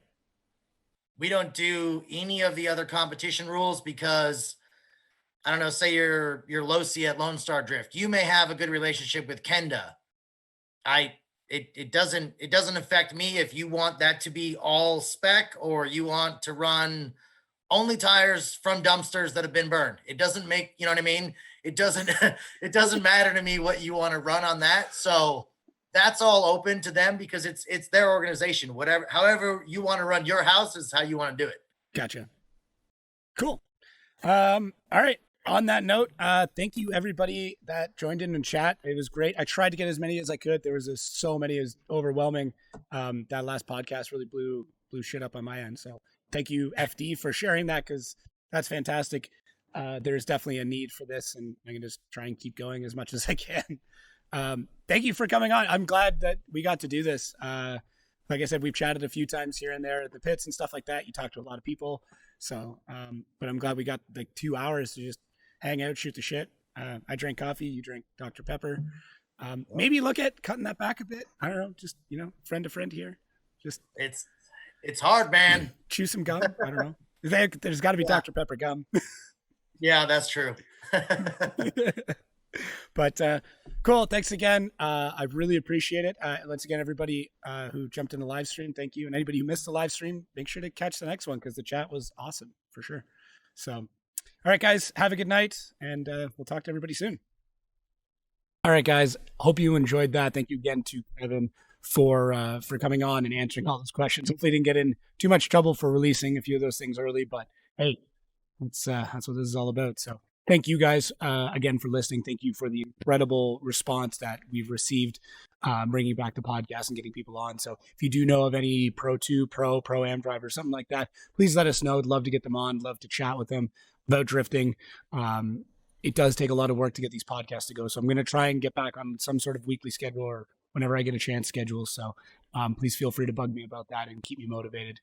We don't do any of the other competition rules because I don't know, say you're Losi at Lone Star Drift. You may have a good relationship with Kenda. It doesn't affect me if you want that to be all spec or you want to run only tires from dumpsters that have been burned. It doesn't make, you know what I mean? It doesn't it doesn't matter to me what you want to run on that. So that's all open to them because it's their organization. Whatever, however you want to run your house is how you want to do it. Gotcha. Cool. All right. On that note, thank you everybody that joined in chat. It was great. I tried to get as many as I could. There was so many, it was overwhelming. That last podcast really blew shit up on my end. So thank you, FD, for sharing that because that's fantastic. There's definitely a need for this, and I can just try and keep going as much as I can. Thank you for coming on. I'm glad that we got to do this. Like I said, we've chatted a few times here and there at the pits and stuff like that. You talked to a lot of people. So, but I'm glad we got like 2 hours to just hang out, shoot the shit. I drank coffee. You drank Dr. Pepper. Maybe look at cutting that back a bit. I don't know. Just, friend to friend here. Just it's hard, man. Chew some gum. I don't know. There's got to be Dr. Pepper gum. Yeah, that's true. But cool. Thanks again. I really appreciate it. Once again, everybody who jumped in the live stream, thank you. And anybody who missed the live stream, make sure to catch the next one because the chat was awesome for sure. So, all right, guys, have a good night, and we'll talk to everybody soon. All right, guys. Hope you enjoyed that. Thank you again to Kevin for coming on and answering all those questions. Hopefully, didn't get in too much trouble for releasing a few of those things early, but hey, that's what this is all about. So thank you guys again for listening. Thank you for the incredible response that we've received, bringing back the podcast and getting people on. So if you do know of any Pro 2, Pro Am drivers, something like that, please let us know. I'd love to get them on, love to chat with them about drifting. It does take a lot of work to get these podcasts to go. So I'm going to try and get back on some sort of weekly schedule or whenever I get a chance schedule. So please feel free to bug me about that and keep me motivated.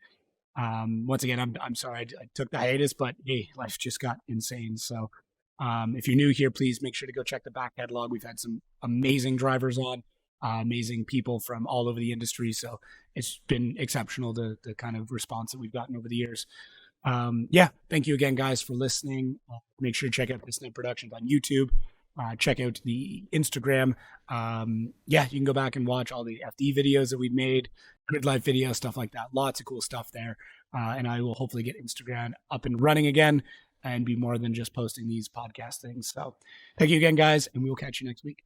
Once again, I'm sorry I took the hiatus, but hey, life just got insane. So if you're new here, please make sure to go check the back catalog. We've had some amazing drivers on, amazing people from all over the industry. So it's been exceptional, the kind of response that we've gotten over the years. Yeah, thank you again, guys, for listening. Make sure to check out Pistonhead Productions on YouTube. Check out the Instagram. Yeah, you can go back and watch all the FD videos that we've made, grid life videos, stuff like that. Lots of cool stuff there. And I will hopefully get Instagram up and running again and be more than just posting these podcast things. So thank you again, guys, and we will catch you next week.